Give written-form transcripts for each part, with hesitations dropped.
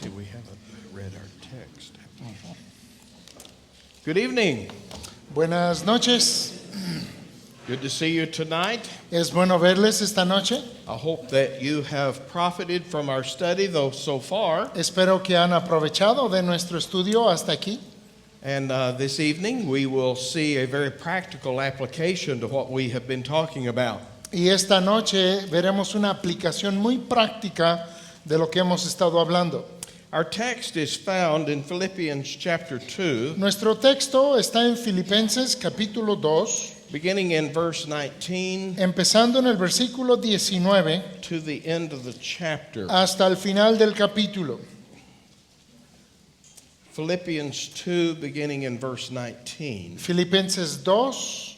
see, we haven't read our text. Good evening. Buenas noches. Good to see you tonight. Es bueno verles esta noche. I hope that you have profited from our study, though so far. Espero que han aprovechado de nuestro estudio hasta aquí. And this evening we will see a very practical application to what we have been talking about. Y esta noche veremos una aplicación muy práctica de lo que hemos estado hablando. Our text is found in Philippians chapter 2, Nuestro texto está en Filipenses capítulo 2, beginning in verse 19 empezando en el versículo 19 to the end of the chapter. hasta el final del capítulo. Philippians 2, beginning in verse 19. Filipenses 2,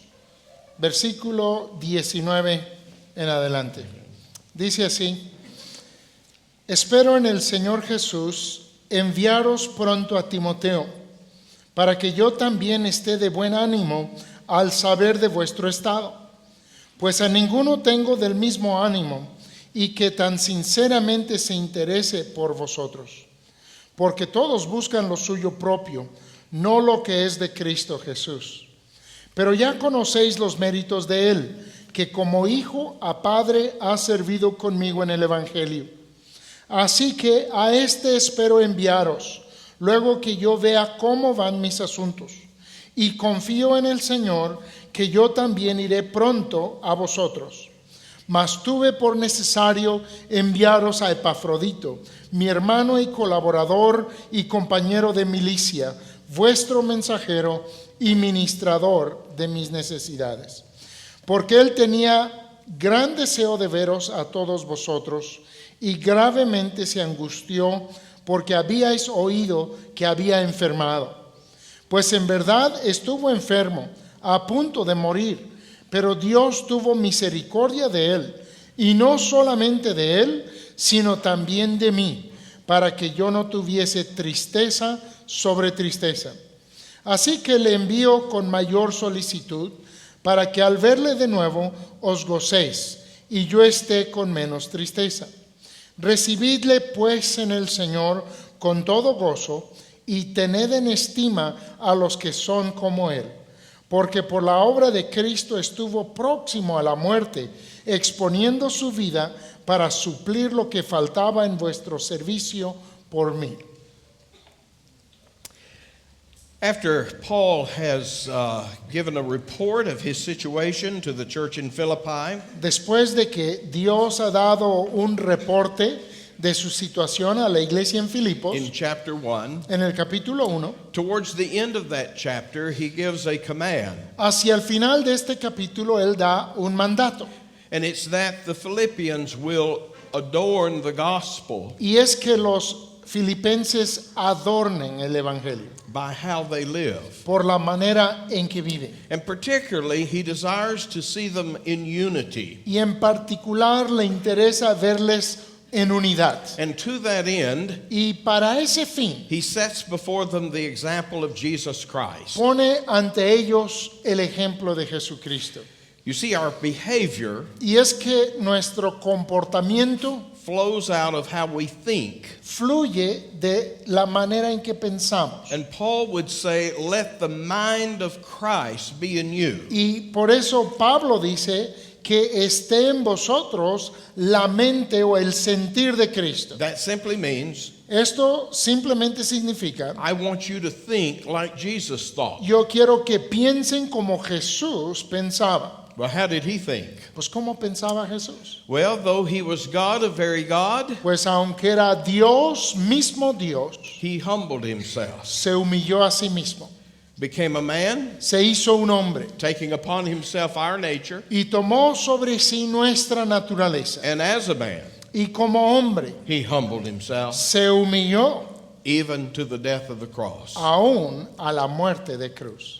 versículo 19 en adelante. Dice así: Espero en el Señor Jesús enviaros pronto a Timoteo, para que yo también esté de buen ánimo al saber de vuestro estado, pues a ninguno tengo del mismo ánimo y que tan sinceramente se interese por vosotros, porque todos buscan lo suyo propio, no lo que es de Cristo Jesús. Pero ya conocéis los méritos de él, que como hijo a padre ha servido conmigo en el Evangelio. Así que a este espero enviaros, luego que yo vea cómo van mis asuntos. Y confío en el Señor que yo también iré pronto a vosotros. Mas tuve por necesario enviaros a Epafrodito, mi hermano y colaborador y compañero de milicia, vuestro mensajero y ministrador de mis necesidades. Porque él tenía gran deseo de veros a todos vosotros, y gravemente se angustió porque habíais oído que había enfermado. Pues en verdad estuvo enfermo, a punto de morir, pero Dios tuvo misericordia de él, y no solamente de él, sino también de mí, para que yo no tuviese tristeza sobre tristeza. Así que le envío con mayor solicitud, para que al verle de nuevo os gocéis, y yo esté con menos tristeza. Recibidle pues en el Señor con todo gozo, y tened en estima a los que son como él, porque por la obra de Cristo estuvo próximo a la muerte, exponiendo su vida para suplir lo que faltaba en vuestro servicio por mí. After Paul has given a report of his situation to the church in Philippi, Después de que Dios ha dado un reporte de su situación a la iglesia en Filipos, in chapter 1, en el capítulo 1, towards the end of that chapter, he gives a command. hacia el final de este capítulo él da un mandato. And it's that the Philippians will adorn the gospel Y es que los filipenses adornen el evangelio by how they live. por la manera en que viven. And particularly, he desires to see them in unity. Y en particular le interesa verles en unidad. And to that end, Y para ese fin he sets before them the example of Jesus Christ. pone ante ellos el ejemplo de Jesucristo. You see, our behavior Y es que nuestro comportamiento flows out of how we think. fluye de la manera en que pensamos. And Paul would say, let the mind of Christ be in you. Y por eso Pablo dice que esté en vosotros la mente o el sentir de Cristo. That simply means, Esto simplemente significa: I want you to think like Jesus thought. yo quiero que piensen como Jesús pensaba. Well, how did he think? Pues ¿cómo pensaba Jesús? Well, though he was God, a very God, Pues aunque era Dios, mismo Dios, he humbled himself, se humilló a sí mismo. became a man, Se hizo un hombre taking upon himself our nature, y tomó sobre sí nuestra naturaleza. and as a man, Y como hombre he humbled himself se humilló even to the death of the cross. aún a la muerte de cruz.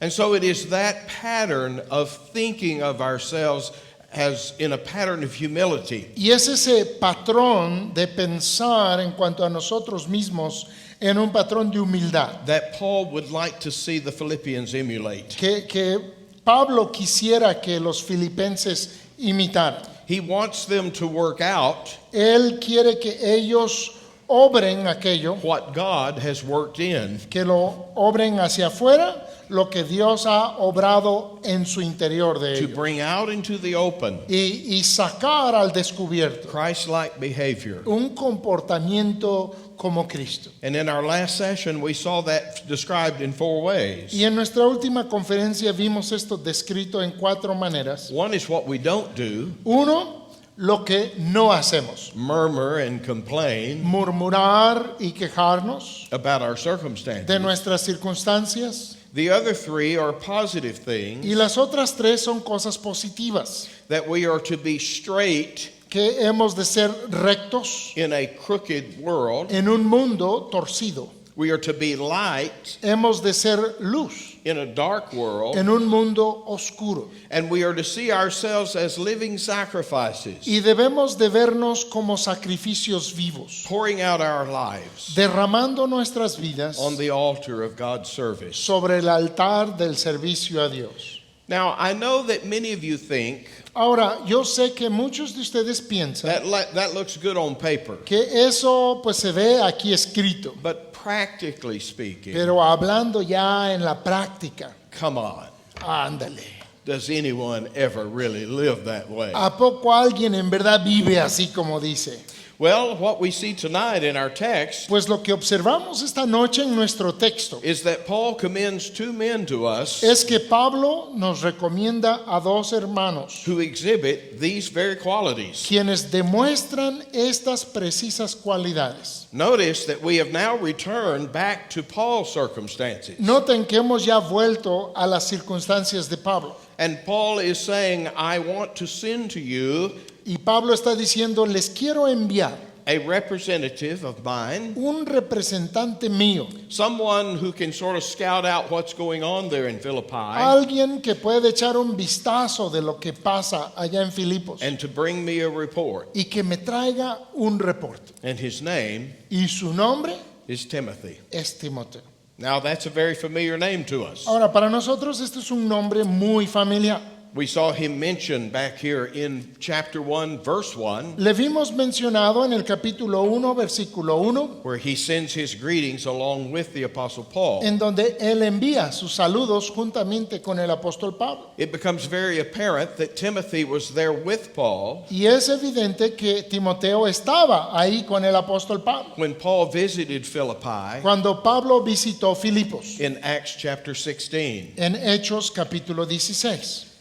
And so it is that pattern of thinking of ourselves as in a pattern of humility Y es ese patrón de pensar en cuanto a nosotros mismos en un patrón de humildad that Paul would like to see the Philippians emulate. que Pablo quisiera que los filipenses imitaran. He wants them to work out Él quiere que ellos obren aquello, what God has worked in que lo obren hacia afuera, lo que Dios ha obrado en su interior de to ellos. bring out into the open Y sacar al descubierto Christ-like behavior. un comportamiento como Cristo. And in our last session, we saw that described in 4 ways. Y en nuestra última conferencia vimos esto descrito en 4 maneras. One is what we don't do, Uno, lo que no hacemos. murmur and complain Murmurar y quejarnos about our de circumstances. nuestras circunstancias. The other 3 are positive Y things, las otras 3 son cosas positivas. that we are to be straight Que hemos de ser rectos in a crooked world. en un mundo torcido. We are to be light Hemos de ser luz in a dark world. en un mundo oscuro. And we are to see ourselves as living sacrifices, Y debemos de vernos como sacrificios vivos, pouring out our lives derramando nuestras vidas on the altar of God's service. sobre el altar del servicio a Dios. Now, I know that many of you think Ahora, yo sé que muchos de ustedes piensan that looks good on paper, que eso pues se ve aquí escrito, but practically speaking, pero hablando ya en la práctica, come on, ándale. does anyone ever really live that way? ¿A poco alguien en verdad vive así como dice? Well, what we see tonight in our text Pues lo que observamos esta noche en nuestro texto is that Paul commends 2 men to us es que Pablo nos recomienda a 2 hermanos who exhibit these very qualities. quienes demuestran estas precisas cualidades. Notice that we have now returned back to Paul's circumstances. Noten que hemos ya vuelto a las circunstancias de Pablo. And Paul is saying, I want to send to you Y Pablo está diciendo, les quiero enviar a representative of mine, un representante mío, someone who can sort of scout out what's going on there in Philippi, alguien que puede echar un vistazo de lo que pasa allá en Filipos and to bring me a report. y que me traiga un reporte. And his name Y su nombre is Timothy. es Timoteo. Now, that's a very familiar name to us. Ahora, para nosotros este es un nombre muy familiar. We saw him mentioned back here in chapter 1, verse 1, Le vimos mencionado en el capítulo 1, versículo 1, where he sends his greetings along with the Apostle Paul. en donde él envía sus saludos juntamente con el apóstol Pablo. It becomes very apparent that Timothy was there with Paul Y es evidente que Timoteo estaba ahí con el apóstol Pablo when Paul visited Philippi cuando Pablo visitó Filipos in Acts chapter 16. en Hechos capítulo 16.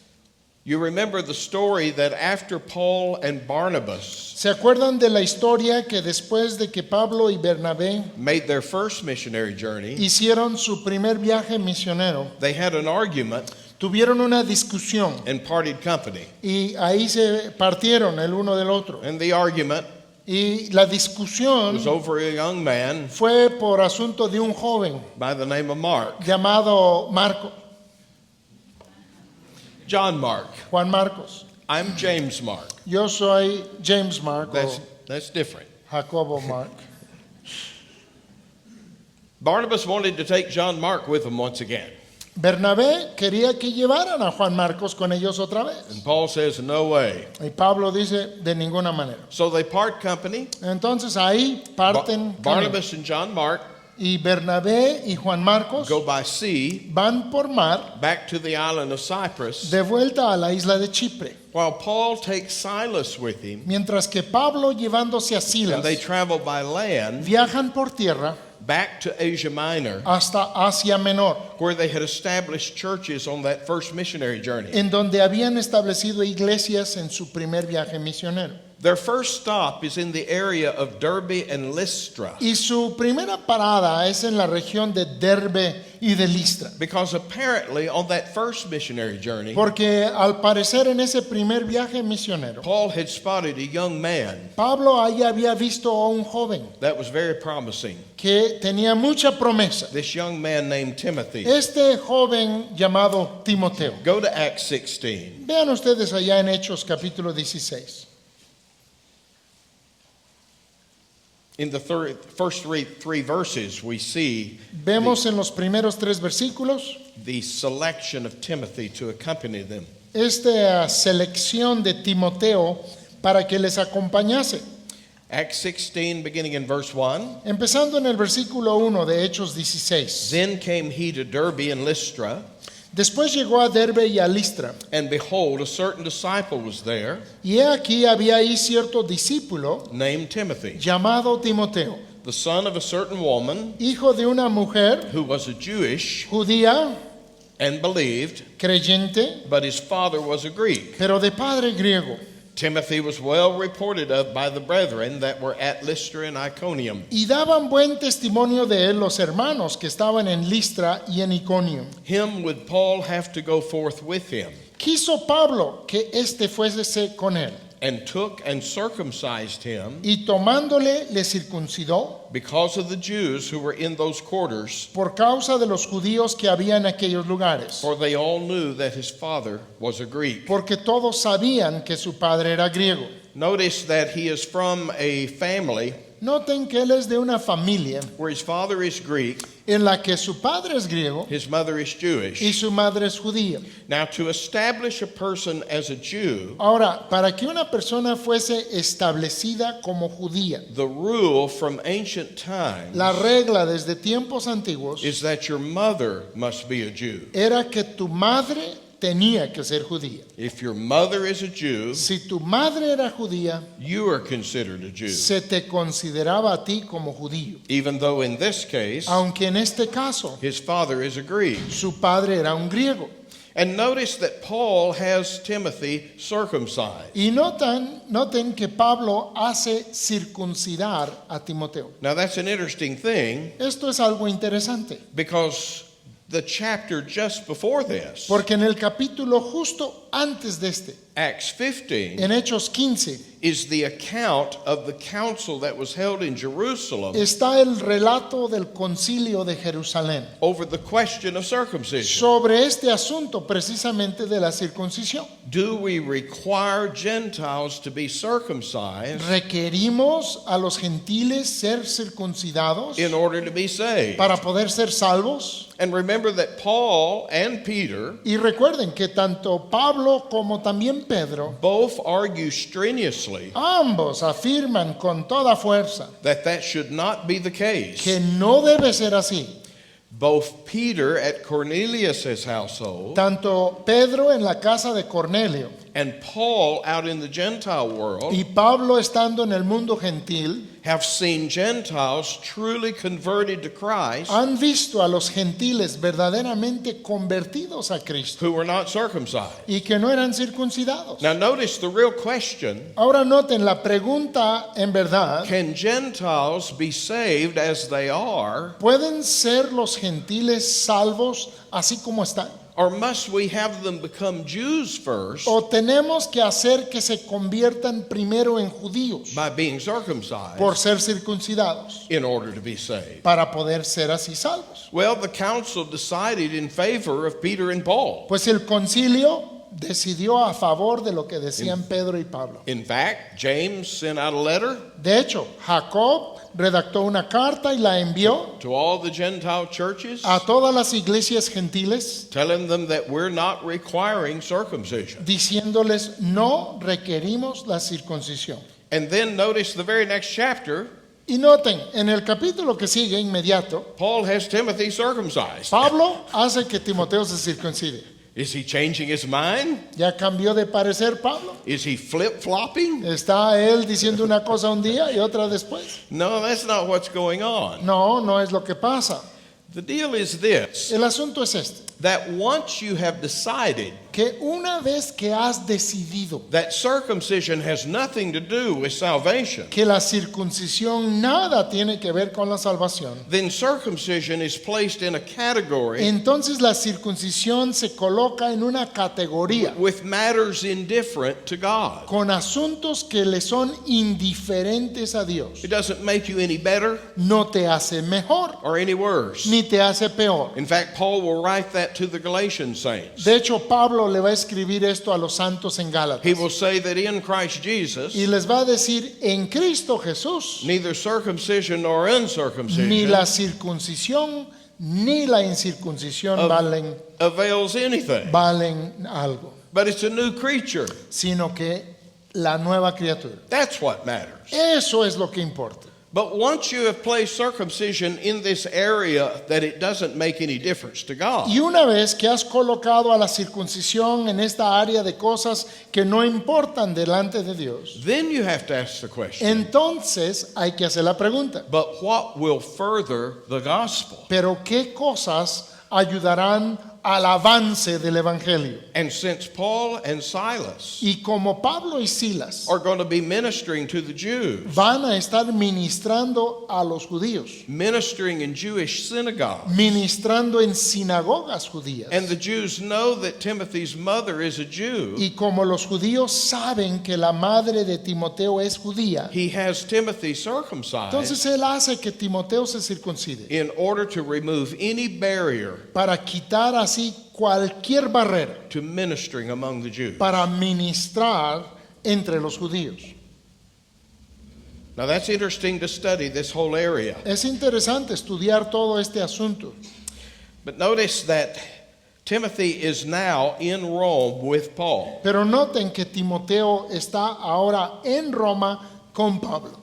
You remember the story that after Paul and Barnabas ¿Se acuerdan de la historia que después de que Pablo y Bernabé made their first missionary journey, hicieron su primer viaje misionero, they had an argument tuvieron una discusión and parted company. y ahí se partieron el uno del otro? And the argument Y la discusión was over a young man fue por asunto de un joven by the name of Mark, llamado Marco, John Mark. Juan Marcos. I'm James Mark. Yo soy James Mark That's different. o Jacobo Mark. Barnabas wanted to take John Mark with him once again. Bernabé quería que llevaran a Juan Marcos con ellos otra vez. And Paul says, no way. Y Pablo dice, de ninguna manera. So they part company. Entonces ahí parten camino. Barnabas and John Mark Y Bernabé y Juan Marcos go by sea van por mar back to the island of Cyprus, de vuelta a la isla de Chipre. while Paul takes Silas with him, Mientras que Pablo llevándose a Silas and they travel by land viajan por tierra back to Asia Minor, hasta Asia Menor, where they had established churches on that first missionary journey. en donde habían establecido iglesias en su primer viaje misionero. Their first stop is in the area of Derbe and Lystra, Y su primera parada es en la región de Derbe y de Listra. because apparently on that first missionary journey, Porque al parecer en ese primer viaje misionero, Paul had spotted a young man Pablo ahí había visto a un joven that was very promising. que tenía mucha promesa. This young man named Timothy. Este joven llamado Timoteo. Go to Acts 16. Vean ustedes allá en Hechos capítulo 16. In the first three verses, we see Vemos en los primeros 3 versículos the selection of Timothy to accompany them. esta selección de Timoteo para que les acompañase. Acts 16, beginning in verse 1. Empezando en el versículo 1 de Hechos 16. Then came he to Derbe and Lystra, Después llegó a Derbe y a Listra, and behold, a certain disciple was there, y he aquí había ahí cierto discípulo named Timothy, llamado Timoteo, the son of a certain woman hijo de una mujer who was a Jewish judía, and believed, creyente, but his father was a Greek. pero de padre griego. Timothy was well reported of by the brethren that were at Lystra and Iconium. Y daban buen testimonio de él los hermanos que estaban en Listra y en Iconio. Him would Paul have to go forth with him, Quiso Pablo que éste fuese con él, and took and circumcised him y tomándole le circuncidó because of the Jews who were in those quarters, por causa de los judíos que había en aquellos lugares, for they all knew that his father was a Greek. porque todos sabían que su padre era griego. Notice that he is from a family Noten que él es de una familia where his father is Greek, en la que su padre es griego his mother is y Jewish. su madre es judía. Now, to establish a person as a Jew, Ahora, para que una persona fuese establecida como judía, the rule from ancient times la regla desde tiempos antiguos is that your mother must be a Jew. era que tu madre tenía que ser judía. If your mother is a Jew, Si tu madre era judía, you are considered a Jew. se te consideraba a ti como judío. Even though in this case, Aunque en este caso, his father is a Greek. su padre era un griego. And notice that Paul has Timothy circumcised. Y noten que Pablo hace circuncidar a Timoteo. Now, that's an interesting thing Esto es algo interesante, because the chapter just before this, porque en el capítulo justo antes de este, Acts 15, en Hechos 15, is the account of the council that was held in Jerusalem está el relato del concilio de Jerusalén over the question of circumcision. sobre este asunto precisamente de la circuncisión. Do we require Gentiles to be circumcised ¿Requerimos a los gentiles ser circuncidados in order to be saved? para poder ser salvos? And remember that Paul and Peter Y recuerden que tanto Pablo como también Pedro, both argue strenuously ambos afirman con toda fuerza that should not be the case. que no debe ser así. Both Peter at Cornelius' household Tanto Pedro en la casa de Cornelio and Paul out in the Gentile world y Pablo estando en el mundo gentil have seen Gentiles truly converted to Christ han visto a los gentiles verdaderamente convertidos a Cristo who were not circumcised. y que no eran circuncidados. Now notice the real question: Ahora noten la pregunta en verdad, can Gentiles be saved as they are, ¿pueden ser los gentiles salvos así como están? or must we have them become Jews first ¿O tenemos que hacer que se conviertan primero en judíos by being circumcised por ser circuncidados in order to be saved? para poder ser así salvos? Well, the council decided in favor of Peter and Paul. Pues el concilio decidió a favor de lo que decían Pedro y Pablo. In fact, James sent out a letter De hecho, Jacob redactó una carta y la envió to all the Gentile churches a todas las iglesias gentiles telling them that we're not requiring circumcision. diciéndoles no requerimos la circuncisión. And then notice the very next chapter, Y noten, en el capítulo que sigue inmediato, Paul has Timothy circumcised. Pablo hace que Timoteo se circuncide. Is he changing his mind? ¿Ya cambió de parecer Pablo? Is he flip-flopping? ¿Está él diciendo una cosa un día y otra después? No, that's not what's going on. No, no es lo que pasa. The deal is this, El asunto es este, that once you have decided que una vez que has decidido that circumcision has nothing to do with salvation, que la circuncisión nada tiene que ver con la salvación, then circumcision is placed in a category entonces la circuncisión se coloca en una categoría with matters indifferent to God. con asuntos que le son indiferentes a Dios. It doesn't make you any better No te hace mejor or any worse. ni te hace peor. In fact, Paul will write that to the Galatian saints. De hecho, Pablo le va a escribir esto a los santos en Gálatas He will say that in Christ Jesus, y les va a decir, en Cristo Jesús, neither circumcision nor ni uncircumcision la circuncisión ni la incircuncisión avails anything, valen algo, but it's a new creature. sino que la nueva criatura. That's what matters. Eso es lo que importa. But once you have placed circumcision in this area that it doesn't make any difference to God, Y una vez que has colocado a la circuncisión en esta área de cosas que no importan delante de Dios, then you have to ask the question, entonces hay que hacer la pregunta, but what will further the gospel? ¿pero qué cosas ayudarán al avance del Evangelio? And since Paul and Silas Y como Pablo y Silas are going to be ministering to the Jews, van a estar ministrando a los judíos, ministering in Jewish synagogues, ministrando en sinagogas judías, and the Jews know that Timothy's mother is a Jew, y como los judíos saben que la madre de Timoteo es judía, he has Timothy circumcised entonces él hace que Timoteo se circuncide in order to remove any barrier para quitar así cualquier barrera to ministering among the Jews. para ministrar entre los judíos. Now that's interesting to study this whole area. Es interesante estudiar todo este asunto, But notice that Timothy is now in Rome with Paul. pero noten que Timoteo está ahora en Roma con Pablo,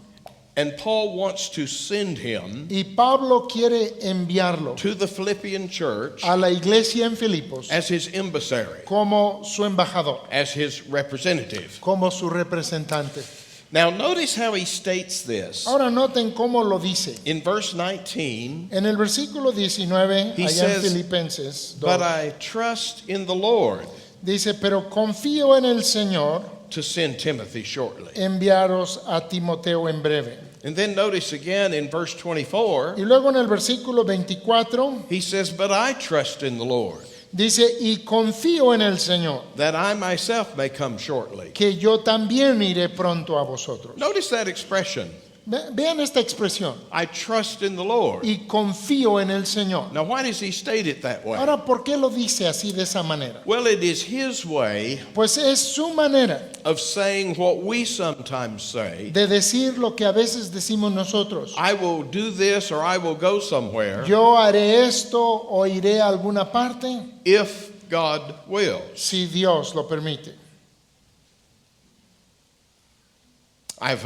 And Paul wants to send him y Pablo quiere enviarlo to the Philippian church a la iglesia en Filipos as his emissary, como su embajador, as his representative. como su representante. Now notice how he states this. Ahora noten cómo lo dice. In verse 19, En el versículo 19, He allá says, en Filipenses 2, but I trust in the Lord dice, pero confío en el Señor to send Timothy shortly. enviaros a Timoteo en breve. And then notice again in verse 24, Y luego en el versículo 24 he says, but I trust in the Lord dice, y confío en el Señor, that I myself may come shortly. que yo también iré pronto a vosotros. Notice that expression. Vean esta expresión, I trust in the Lord. y confío en el Señor. Now, why does he state it that way? Ahora, ¿por qué lo dice así de esa manera? Well, it is his way Pues es su manera of saying what we sometimes say. de decir lo que a veces decimos nosotros. I will do this or I will go somewhere Yo haré esto o iré a alguna parte if God wills. si Dios lo permite. I've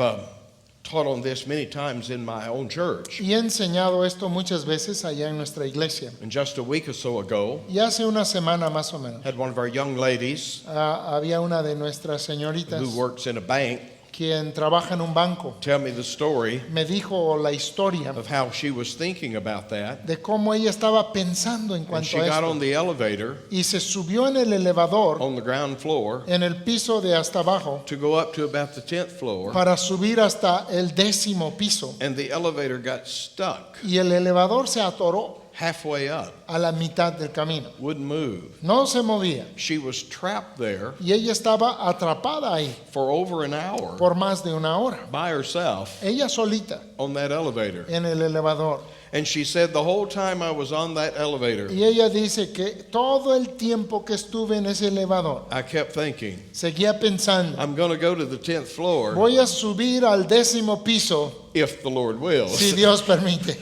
taught on this many times in my own church. Y he enseñado esto muchas veces allá en nuestra iglesia. And just a week or so ago, Y hace una semana más o menos, had one of our young ladies había una de nuestras señoritas who works in a bank quien trabaja en un banco. tell me the story Me dijo la historia of how she was thinking about that. de cómo ella estaba pensando en And cuanto she a got on esto. the elevator Y se subió en el elevador, on the ground floor en el piso de hasta abajo, to go up to about the 10th floor, para subir hasta el 10º piso. and the elevator got stuck Y el elevador se atoró halfway up, a la mitad del camino. wouldn't move. No se movía. She was trapped there Y ella estaba atrapada ahí for over an hour por más de una hora. by herself Ella solita on that elevator. en el elevador. And she said the whole time I was on that elevator, Y ella dice que todo el tiempo que estuve en ese elevador, I kept thinking, seguía pensando, I'm going to go to the 10th floor voy a subir al 10º piso if the Lord wills. si Dios permite.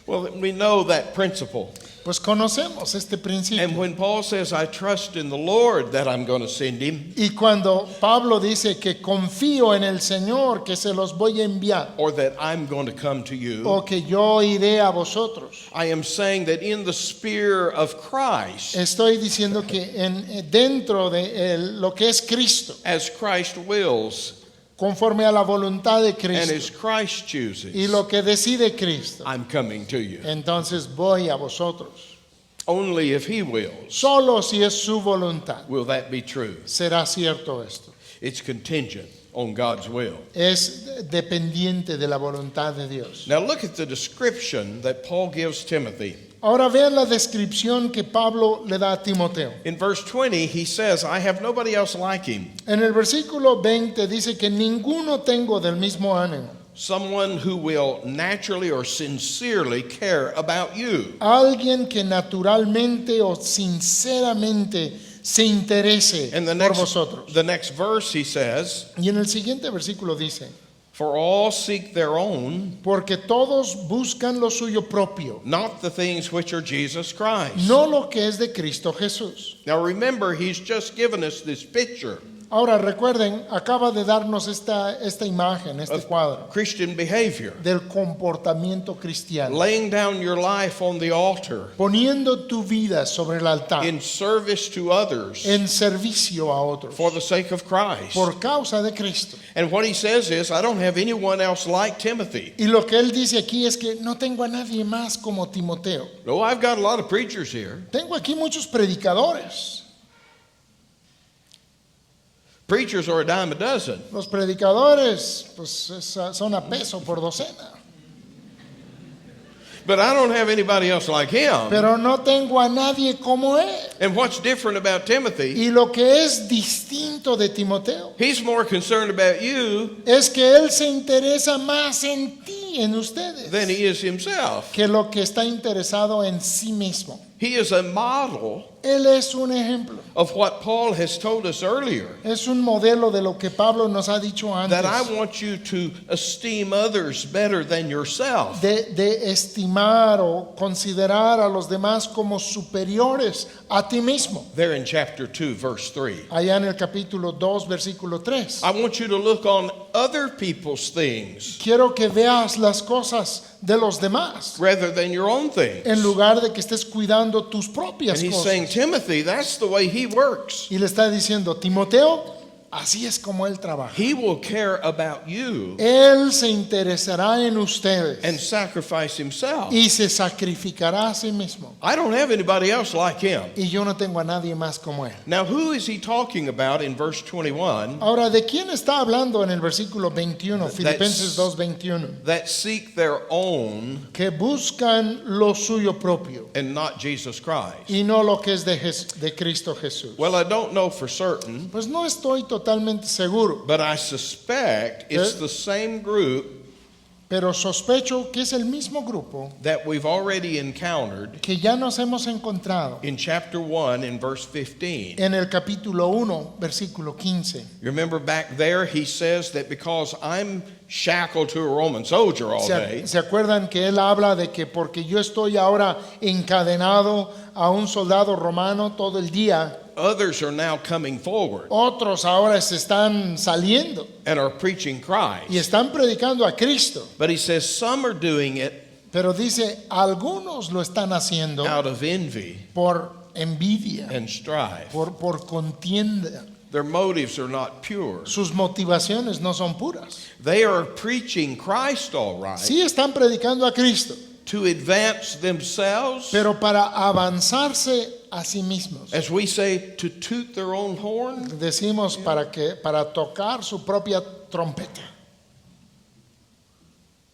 Well, we know that principle. Pues conocemos este principio. And when Paul says, I trust in the Lord that I'm going to send him, Y cuando Pablo dice que confío en el Señor, que se los voy a enviar, or that I'm going to come to you, o que yo iré a vosotros, I am saying that in the sphere of Christ, estoy diciendo que dentro de lo que es Cristo, as Christ wills conforme a la voluntad de and Cristo as Christ y chooses, lo que decide Cristo, I'm coming to you. entonces voy a vosotros. Only if he wills Solo si es su voluntad will that be true. será cierto esto. It's contingent on God's will. Es dependiente de la voluntad de Dios. Now look at the description that Paul gives Timothy. Ahora vean la descripción que Pablo le da a Timoteo. In verse 20, he says, I have nobody else like him, En el versículo 20 dice que ninguno tengo del mismo ánimo. someone who will naturally or sincerely care about you. Alguien que naturalmente o sinceramente se interese And por vosotros. the next verse he says, Y en el siguiente versículo dice, For all seek their own, porque todos buscan lo suyo propio, not the things which are Jesus Christ. no lo que es de Cristo Jesús. Now remember, he's just given us this picture Ahora recuerden, acaba de darnos esta imagen, este cuadro of Christian behavior. del comportamiento cristiano. Laying down your life on the altar Poniendo tu vida sobre el altar in service to others en servicio a otros for the sake of Christ. por causa de Cristo. And what he says is, I don't have anyone else like Timothy. Y lo que él dice aquí es que no tengo a nadie más como Timoteo. No, I've got a lot of preachers here. Tengo aquí muchos predicadores. Preachers are a dime a dozen. Los predicadores pues son a peso por docena. But I don't have anybody else like him. Pero no tengo a nadie como él. And what's different about Timothy, Y lo que es distinto de Timoteo he's more concerned about you es que él se interesa más en ti, en ustedes, than he is himself. que lo que está interesado en sí mismo. He is a model Él es un ejemplo, of what Paul has told us earlier, es un modelo de lo que Pablo nos ha dicho antes, that I want you to esteem others better than yourself. de estimar o considerar a los demás como superiores a ti mismo. There in chapter 2, verse 3. Allá en el capítulo 2, versículo 3. I want you to look on other people's things Quiero que veas las cosas de los demás rather than your own things. en lugar de que estés cuidando tus And propias he's cosas. saying, Timothy, that's the way he works. Y le está diciendo, Timoteo, así es como él trabaja. He will care about you Él se interesará en ustedes and sacrifice himself. y se sacrificará a sí mismo. I don't have anybody else like him. Y yo no tengo a nadie más como él. Now, who is he talking about in verse 21? Ahora, ¿de quién está hablando en el versículo 21, Filipenses 2:21? That seek their own Que buscan lo suyo propio and not Jesus Christ. y no lo que es de Cristo Jesús. Well, I don't know for certain, Pues no estoy totalmente seguro, but I suspect it's the same group pero sospecho que es el mismo grupo that we've already encountered que ya nos hemos encontrado in chapter 1 in verse 15. en el capítulo 1, versículo 15. You remember back there, he says that because I'm shackled to a Roman soldier all day, ¿Se acuerdan que él habla de que porque yo estoy ahora encadenado a un soldado romano todo el día, others are now coming forward otros ahora se están saliendo and are preaching y Christ? están predicando a Cristo? But he says some are doing it Pero dice, algunos lo están haciendo out of envy por envidia, and strife. por contienda. Their motives are not pure. Sus motivaciones no son puras. They are preaching Christ all right Sí están predicando a Cristo, to advance themselves, pero para avanzarse a sí mismos. as we say, to toot their own horn. Decimos para tocar su propia trompeta.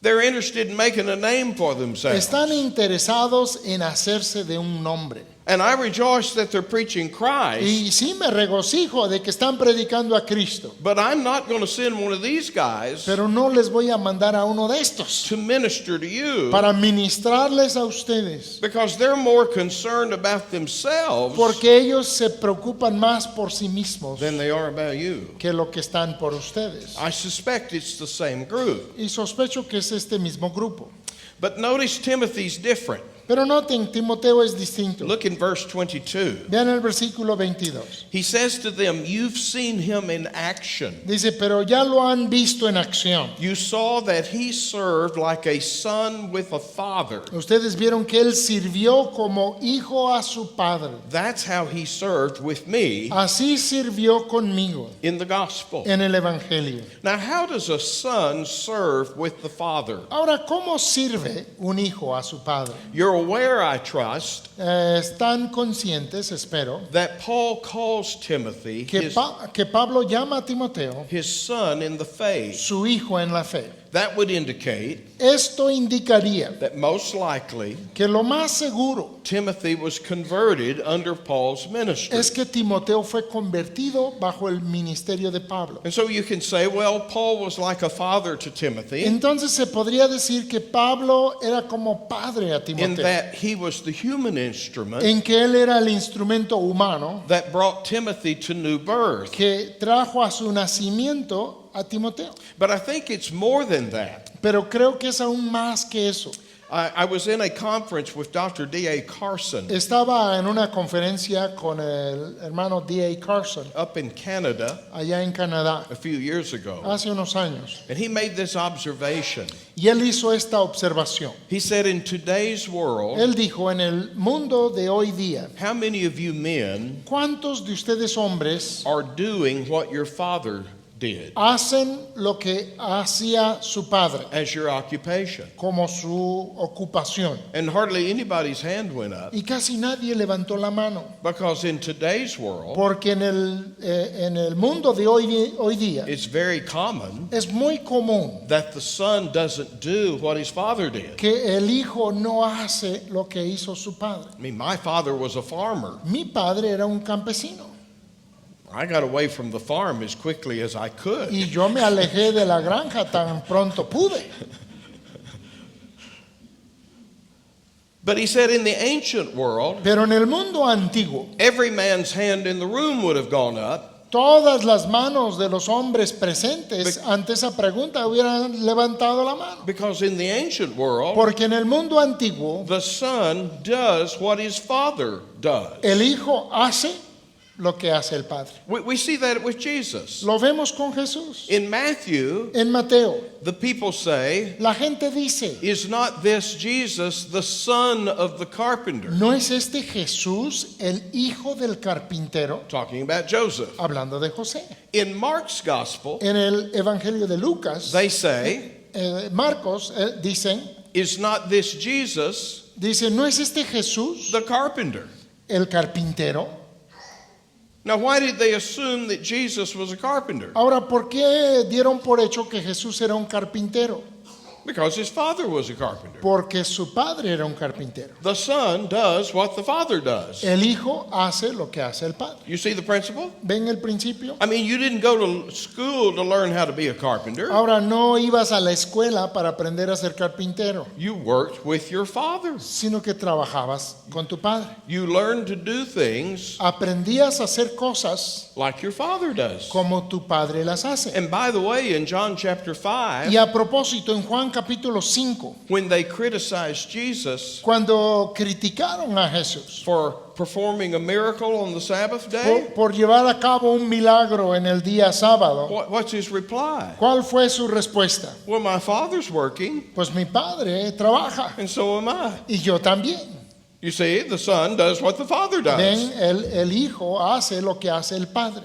They're interested in making a name for themselves. Están interesados en hacerse de un nombre. And I rejoice that they're preaching Christ, Y sí me regocijo de que están predicando a Cristo, but I'm not going to send one of these guys pero no les voy a mandar a uno de estos to minister to you para ministrarles a ustedes, because they're more concerned about themselves porque ellos se preocupan más por sí mismos than they are about you. que lo que están por ustedes. I suspect it's the same group. Y sospecho que es este mismo grupo. But notice Timothy's different. Pero noten, Timoteo es distinto. Look in verse 22. Vean el versículo 22. He says to them, you've seen him in action. Dice, pero ya lo han visto en acción. You saw that he served like a son with a father. Ustedes vieron que él sirvió como hijo a su padre. That's how he served with me Así sirvió conmigo in the gospel. en el evangelio. Now, how does a son serve with the father? Ahora, ¿cómo sirve un hijo a su padre? You're aware, I trust, Están conscientes, espero, that Paul calls Timothy que, que Pablo llama a Timoteo his son in the faith. su hijo en la fe. That would indicate Esto indicaría that most likely que lo más seguro Timothy was converted under Paul's ministry. es que Timoteo fue convertido bajo el ministerio de Pablo. And so you can say, well, Paul was like a father to Timothy Entonces se podría decir que Pablo era como padre a in Timoteo, that he was the human instrument en que él era el instrumento humano that brought Timothy to new birth. que trajo a su nacimiento a Timoteo. But I think it's more than that. Pero creo que es aún más que eso. I was in a conference with Dr. D.A. Carson Estaba en una conferencia con el hermano D.A. Carson up in Canada allá en Canadá a few years ago. hace unos años. And he made this observation. Y él hizo esta observación. He said, in today's world, Él dijo, en el mundo de hoy día, how many of you men ¿cuántos de ustedes hombres are doing what your father did hacen lo que hacía su padre as your occupation? como su ocupación? And hardly anybody's hand went up, Y casi nadie levantó la mano, because in today's world, porque en el mundo de hoy día it's very common es muy común that the son doesn't do what his father did. que el hijo no hace lo que hizo su padre. I mean, my father was a farmer. Mi padre era un campesino I got away from the farm as quickly as I could. y yo me alejé de la granja tan pronto pude. But he said in the ancient world, Pero en el mundo antiguo, every man's hand in the room would have gone up, todas las manos de los hombres presentes ante esa pregunta hubieran levantado la mano. because in the ancient world, Porque en el mundo antiguo, the son does what his father does. el hijo hace lo que hace el padre. We see that with Jesus. Lo vemos con Jesús. In Matthew, En Mateo, the people say, la gente dice, is not this Jesus, the son of the carpenter? ¿no es este Jesús el hijo del carpintero? Talking about Joseph. Hablando de José. In Mark's gospel, En el Evangelio de Lucas, they say, Marcos dicen, is not this Jesus, dice, ¿no es este Jesús the carpenter? el carpintero? Now, why did they assume that Jesus was a carpenter? Ahora, ¿por qué dieron por hecho que Jesús era un carpintero? Because his father was a carpenter. Porque su padre era un carpintero. The son does what the father does. El hijo hace lo que hace el padre. You see the principle? ¿Ven el principio? I mean, you didn't go to school to learn how to be a carpenter. Ahora, no ibas a la escuela para aprender a ser carpintero, You worked with your father. sino que trabajabas con tu padre. You learned to do things Aprendías a hacer cosas like your father does. como tu padre las hace. And by the way, in John chapter 5, Y a propósito, en Juan capítulo 5, when they criticized Jesus cuando criticaron a Jesús for performing a miracle on the Sabbath day, por llevar a cabo un milagro en el día sábado, what's his reply? ¿cuál fue su respuesta? Well, my father's working, Pues mi padre trabaja and so am I. y yo también. You see, the son does what the father Ven, does. el hijo hace lo que hace el padre.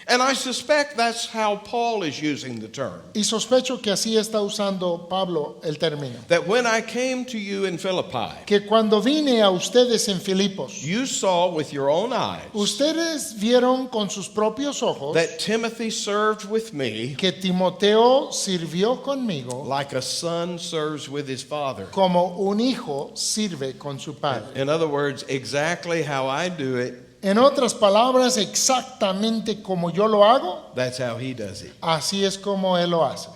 And I suspect that's how Paul is using the term. Y sospecho que así está usando Pablo el término. That when I came to you in Philippi, Que cuando vine a ustedes en Filipos, you saw with your own eyes ustedes vieron con sus propios ojos that Timothy served with me que Timoteo sirvió conmigo like a son serves with his father. como un hijo sirve con su padre. In other words, exactly how I do it, En otras palabras, exactamente como yo lo hago, that's how he does it. así es como él lo hace.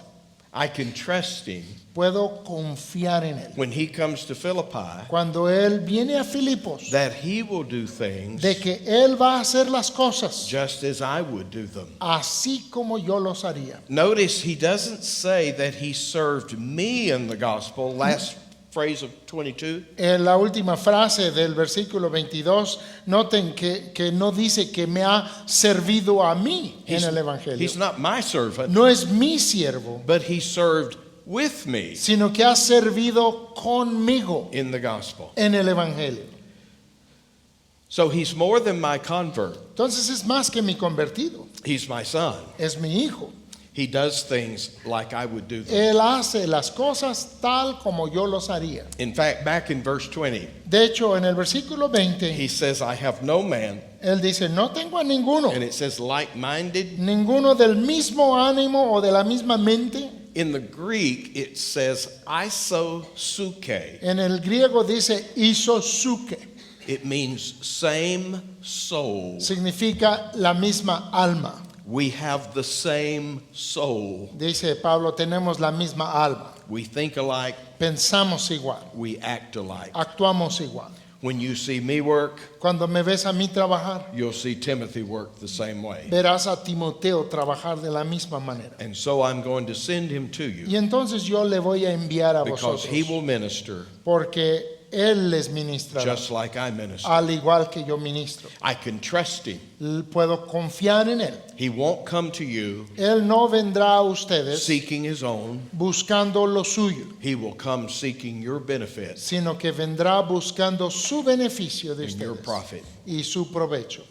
I can trust him Puedo confiar en él. when he comes to Philippi Cuando él viene a Filipos, that he will do things de que él va a hacer las cosas just as I would do them. así como yo los haría. Notice he doesn't say that he served me in the gospel, last phrase of 22. En la última frase del versículo 22, noten que no dice que me ha servido a mí en el Evangelio. He's not my servant, No es mi siervo, but he served with me sino que ha servido conmigo in the gospel. en el Evangelio. So he's more than my convert. Entonces es más que mi convertido, He's my son. es mi hijo. He does things like I would do them. Él hace las cosas tal como yo los haría. In fact, back in verse 20, De hecho, en el versículo 20, he says, I have no man, él dice, no tengo a ninguno, and it says like-minded. ninguno del mismo ánimo o de la misma mente. In the Greek, it says isosuke. En el griego dice isosuke, It means same soul. significa la misma alma. We have the same soul. Dice Pablo, tenemos la misma alma, We think alike. pensamos igual, We act alike. actuamos igual. When you see me work, Cuando me ves a mí trabajar, you'll see Timothy work the same way. verás a Timoteo trabajar de la misma manera. And so I'm going to send him to you Y entonces yo le voy a enviar a because he vosotros, will minister porque Él les ministrará, just like I minister. al igual que yo ministro. I can trust him. Puedo confiar en Él. He won't come to you Él no vendrá a ustedes seeking his own. buscando lo suyo, He will come seeking your benefit sino que vendrá buscando su beneficio de and your ustedes profit. y su provecho.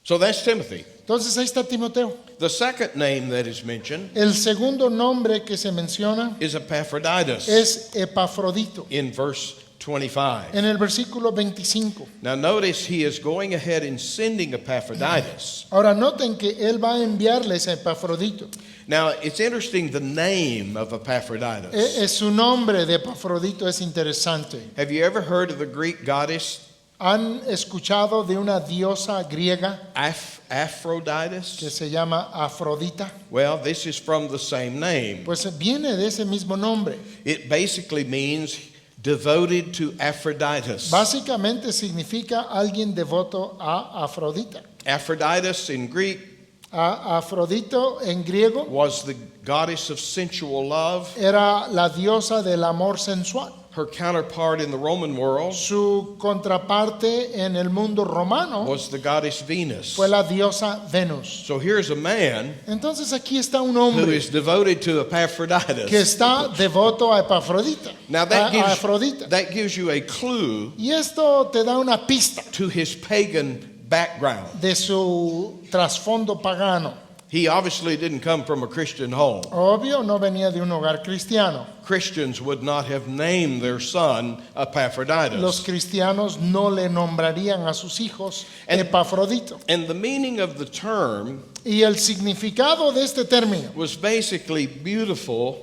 So that's Timothy. Entonces ahí está Timoteo. The second name that is mentioned El segundo nombre que se menciona is Epaphroditus es Epafrodito, in verse 25. en el versículo 25. Now notice he is going ahead and sending Epaphroditus. Ahora noten que él va a enviarles a Epafrodito. Now it's interesting the name of Epaphroditus. Su nombre de Epafrodito es interesante. Have you ever heard of the Greek goddess ¿Han escuchado de una diosa griega que Aphroditus? se llama Afrodita? Well, this is from the same name. Pues viene de ese mismo nombre. It basically means devoted to Aphroditus. Básicamente significa alguien devoto a Afrodita. Aphroditus in Greek A Afrodito en griego was the goddess of sensual love. era la diosa del amor sensual. Her counterpart in the Roman world Su contraparte en el mundo romano was the goddess Venus. fue la diosa Venus. So here's a man Entonces aquí está un who hombre is devoted to que Epaphroditus. está devoto a Epafrodita, Now a Afrodita. that gives you a clue Y esto te da una pista to his pagan background. de su trasfondo pagano. He obviously didn't come from a Christian home. Obvio, no venía de un hogar cristiano. Christians would not have named their son Los Epaphroditus. cristianos no le nombrarían a sus hijos Epafrodito. And the meaning of the term Y el significado de este término was basically beautiful,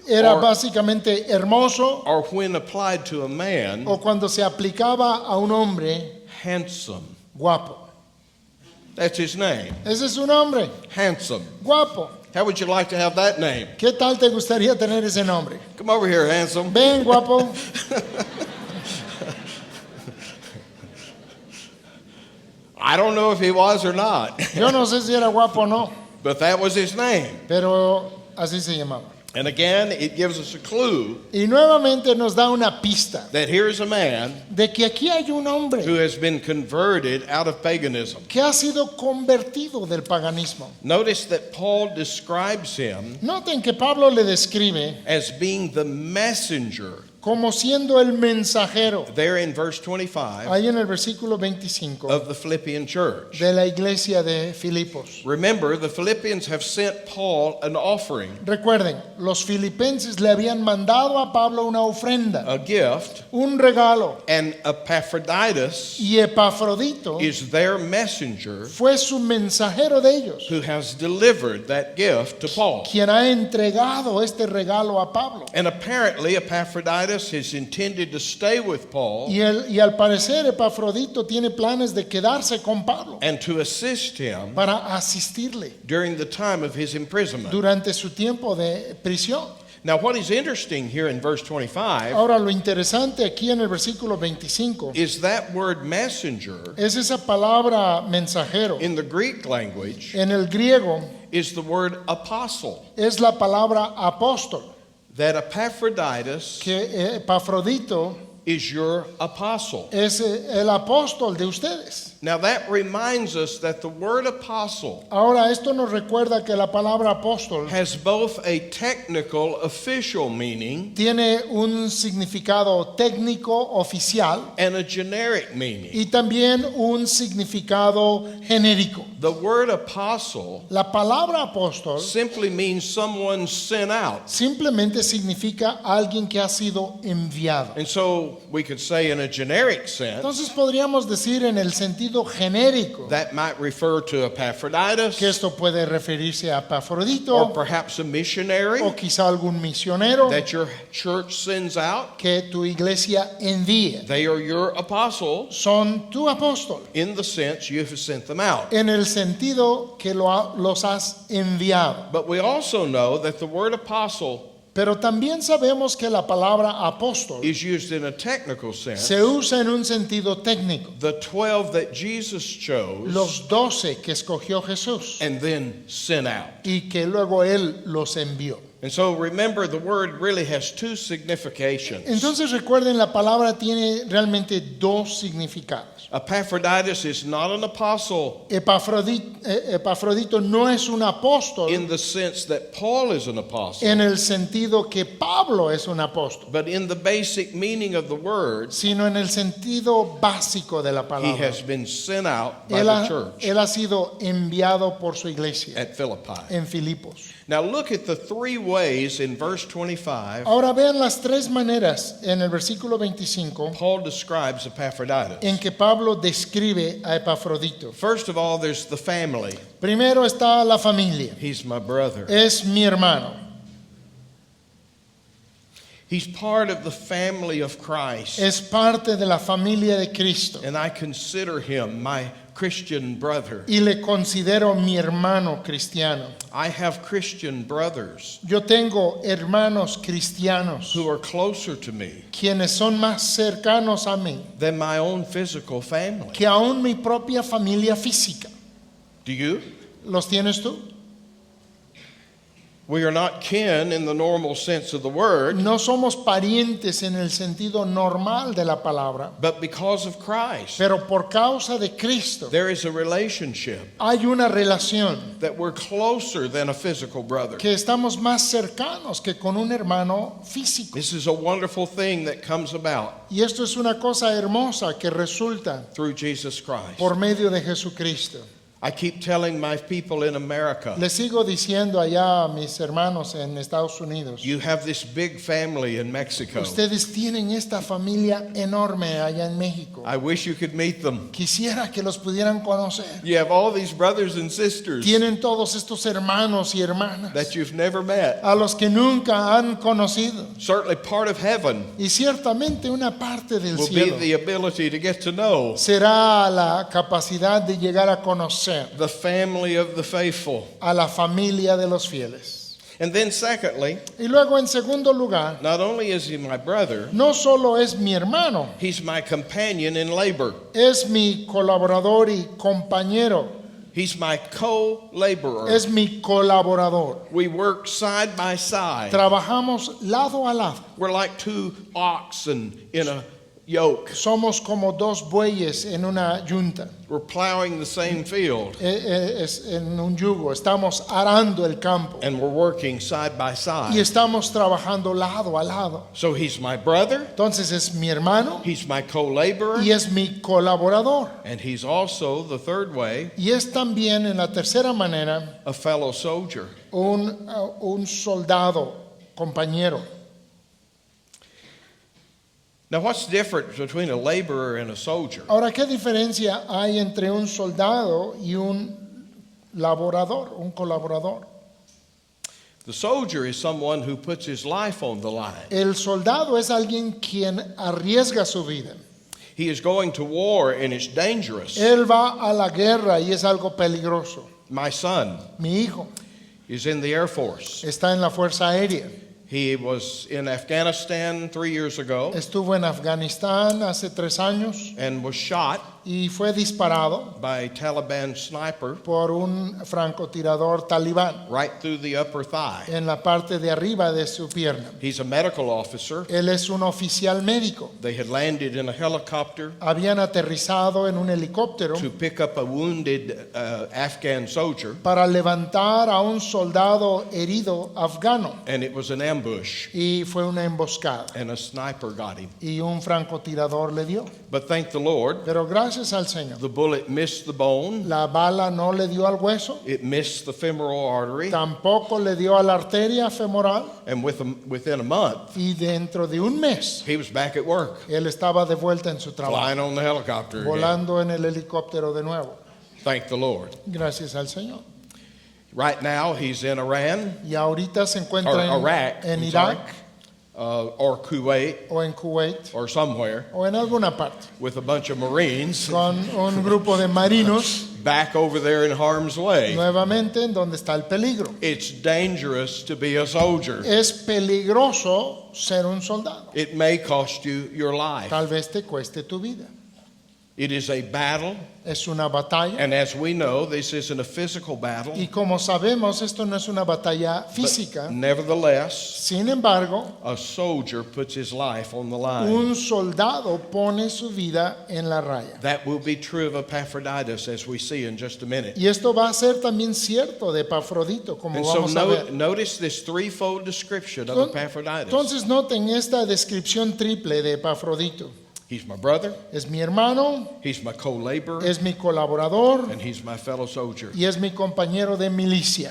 era Or- básicamente hermoso, or when applied to a man, o cuando se aplicaba a un hombre handsome. guapo. That's his name, Ese es su nombre, handsome. guapo. How would you like to have that name? ¿Qué tal te gustaría tener ese nombre? Come over here, handsome. Ven, guapo. I don't know if he was or not, Yo no sé si era guapo o no, but that was his name. pero así se llamaba. And again, it gives us a clue Y nuevamente nos da una pista that here's a man de que aquí hay un who hombre has been converted out of paganism. que ha sido convertido del paganismo. Notice that Paul describes him Noten que Pablo le describe as being the messenger. como siendo el mensajero, There in verse 25 ahí en el versículo 25 of the Philippian church. de la iglesia de Filipos. Remember, the Philippians have sent Paul an offering, Recuerden, los filipenses le habían mandado a Pablo una ofrenda, a gift, un regalo, and Epaphroditus y Epafrodito is their messenger fue su mensajero de ellos, who has delivered that gift to Paul. quien ha entregado este regalo a Pablo. And apparently, Epaphroditus is intended to stay with Paul Y al parecer Epafrodito tiene planes de quedarse con Pablo and to assist him para asistirle during the time of his imprisonment. durante su tiempo de prisión. Now, what is interesting here in verse 25 Ahora lo interesante aquí en el versículo 25 is that word messenger es esa palabra mensajero. in the Greek language En el griego is the word apostle. es la palabra apóstol, That Epaphroditus que Epafrodito is your apostle. es el apóstol de ustedes. Now that reminds us that the word apostle Ahora esto nos recuerda que la palabra apóstol has both a technical official meaning tiene un significado técnico oficial and a generic meaning. y también un significado genérico. The word apostle La palabra apóstol simply means someone sent out. simplemente significa alguien que ha sido enviado. And so we could say in a generic sense Entonces podríamos decir en el sentido genérico that might refer to que Epaphroditus esto puede referirse a or Epafrodito perhaps a missionary o quizá algún misionero that your church sends out. que tu iglesia envíe. They are your apostles Son tu apóstol in the sense you have sent them out. en el sentido que los has enviado. But we also know that the word apostle Pero también sabemos que la palabra apóstol is used in a technical sense. se usa en un sentido técnico. The 12 that Jesus chose Los 12 que escogió Jesús and then sent out. y que luego Él los envió. And so remember, the word really has two significations. Entonces recuerden, la palabra tiene realmente dos significados. Epaphroditus is not an apostle Epafrodito no es un apóstol in the sense that Paul is an apostle, en el sentido que Pablo es un apóstol, but in the basic meaning of the word, sino en el sentido básico de la he palabra. has been sent out by Él the church ha sido enviado por su iglesia at Philippi. en Filipos. Now look at the three ways in verse 25 Ahora vean las tres maneras en el versículo 25 Paul describes Epaphroditus. en que Pablo describe a Epafrodito. First of all, there's the family. Primero está la familia. He's my brother. Es mi hermano. He's part of the family of Christ. Es parte de la familia de Cristo. And I consider him my Christian brother. Y le considero mi hermano cristiano. I have Christian brothers Yo tengo hermanos cristianos who are closer to me quienes son más cercanos a mí than my own physical family. que aún mi propia familia física. Do you? ¿Los tienes tú? We are not kin in the normal sense of the word, No somos parientes en el sentido normal de la palabra, but because of Christ, pero por causa de Cristo there is a relationship hay una relación that we're closer than a physical brother. que estamos más cercanos que con un hermano físico. This is a wonderful thing that comes about Y esto es una cosa hermosa que resulta through Jesus Christ. por medio de Jesucristo. I keep telling my people in America, Le sigo diciendo allá a mis hermanos en Estados Unidos, you have this big family in Mexico. ustedes tienen esta familia enorme allá en México. I wish you could meet them. Quisiera que los pudieran conocer. You have all these brothers and sisters Tienen todos estos hermanos y hermanas that you've never met. a los que nunca han conocido. Certainly part of heaven Y ciertamente una parte del will be cielo the ability to get to know será la capacidad de llegar a conocer the family of the faithful. a la familia de los fieles. And then secondly, Y luego, en segundo lugar, not only is he my brother, no solo es mi hermano, he's my companion in labor. es mi colaborador y compañero, He's my co-laborer. es mi colaborador. We work side by side. Trabajamos lado a lado. We're like two oxen in a yoke. Somos como dos bueyes en una yunta, We're plowing the same field, es en un yugo. Estamos arando el campo and we're working side by y side. estamos trabajando lado a lado. So he's my brother, Entonces es mi hermano he's my co-laborer, y es mi colaborador. and he's also, the third way, Y es también, en la tercera manera, a fellow soldier. un soldado, compañero. Now, what's the difference between a laborer and a soldier? Ahora, ¿qué diferencia hay entre un soldado y un laborador, un colaborador? The soldier is someone who puts his life on the line. El soldado es alguien quien arriesga su vida. He is going to war and it's dangerous. Él va a la guerra y es algo peligroso. My son Mi hijo is in the Air Force. está en la Fuerza Aérea. He was in Afghanistan 3 years ago Estuvo en Afganistán hace 3 años and was shot y fue disparado by a Taliban sniper por un francotirador talibán right through the upper thigh. en la parte de arriba de su pierna. He's a medical officer. Él es un oficial médico. They had landed in a helicopter Habían aterrizado en un helicóptero to pick up a wounded Afghan soldier, para levantar a un soldado herido afgano and it was an ambush, y fue una emboscada and a sniper got him. y un francotirador le dio. But thank the Lord, Pero gracias al Señor, the bullet missed the bone, la bala no le dio al hueso, it missed the femoral artery, tampoco le dio a la arteria femoral, and within a month, y dentro de un mes he was back at work, él estaba de vuelta en su trabajo, flying on the helicopter again. volando en el helicóptero de nuevo. Thank the Lord. Gracias al Señor. Right now, he's in Iran, Y ahorita se or encuentra Iraq, en I'm sorry, Irak or Kuwait, o en Kuwait or somewhere, o en alguna parte with a bunch of Marines con un grupo de marinos back over there in harm's way. nuevamente en donde está el peligro. It's dangerous to be a soldier. Es peligroso ser un soldado. It may cost you your life. Tal vez te cueste tu vida. It is a battle, Es una batalla. and as we know, this isn't a physical battle. Y como sabemos, esto no es una batalla física. Nevertheless, Sin embargo, a soldier puts his life on the line. un soldado pone su vida en la raya. That will be true of Epaphroditus, as we see in just a minute. Y esto va a ser también cierto de Epafrodito, como And so vamos a ver. notice this threefold description of Epaphroditus. Entonces noten esta descripción triple de Epafrodito. He's my brother, Es mi hermano, he's my co-laborer, es mi colaborador and he's my fellow soldier. y es mi compañero de milicia.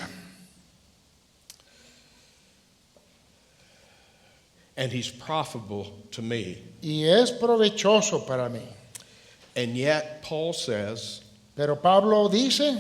And he's profitable to me. Y es provechoso para mí. And yet, Paul says, Pero Pablo dice,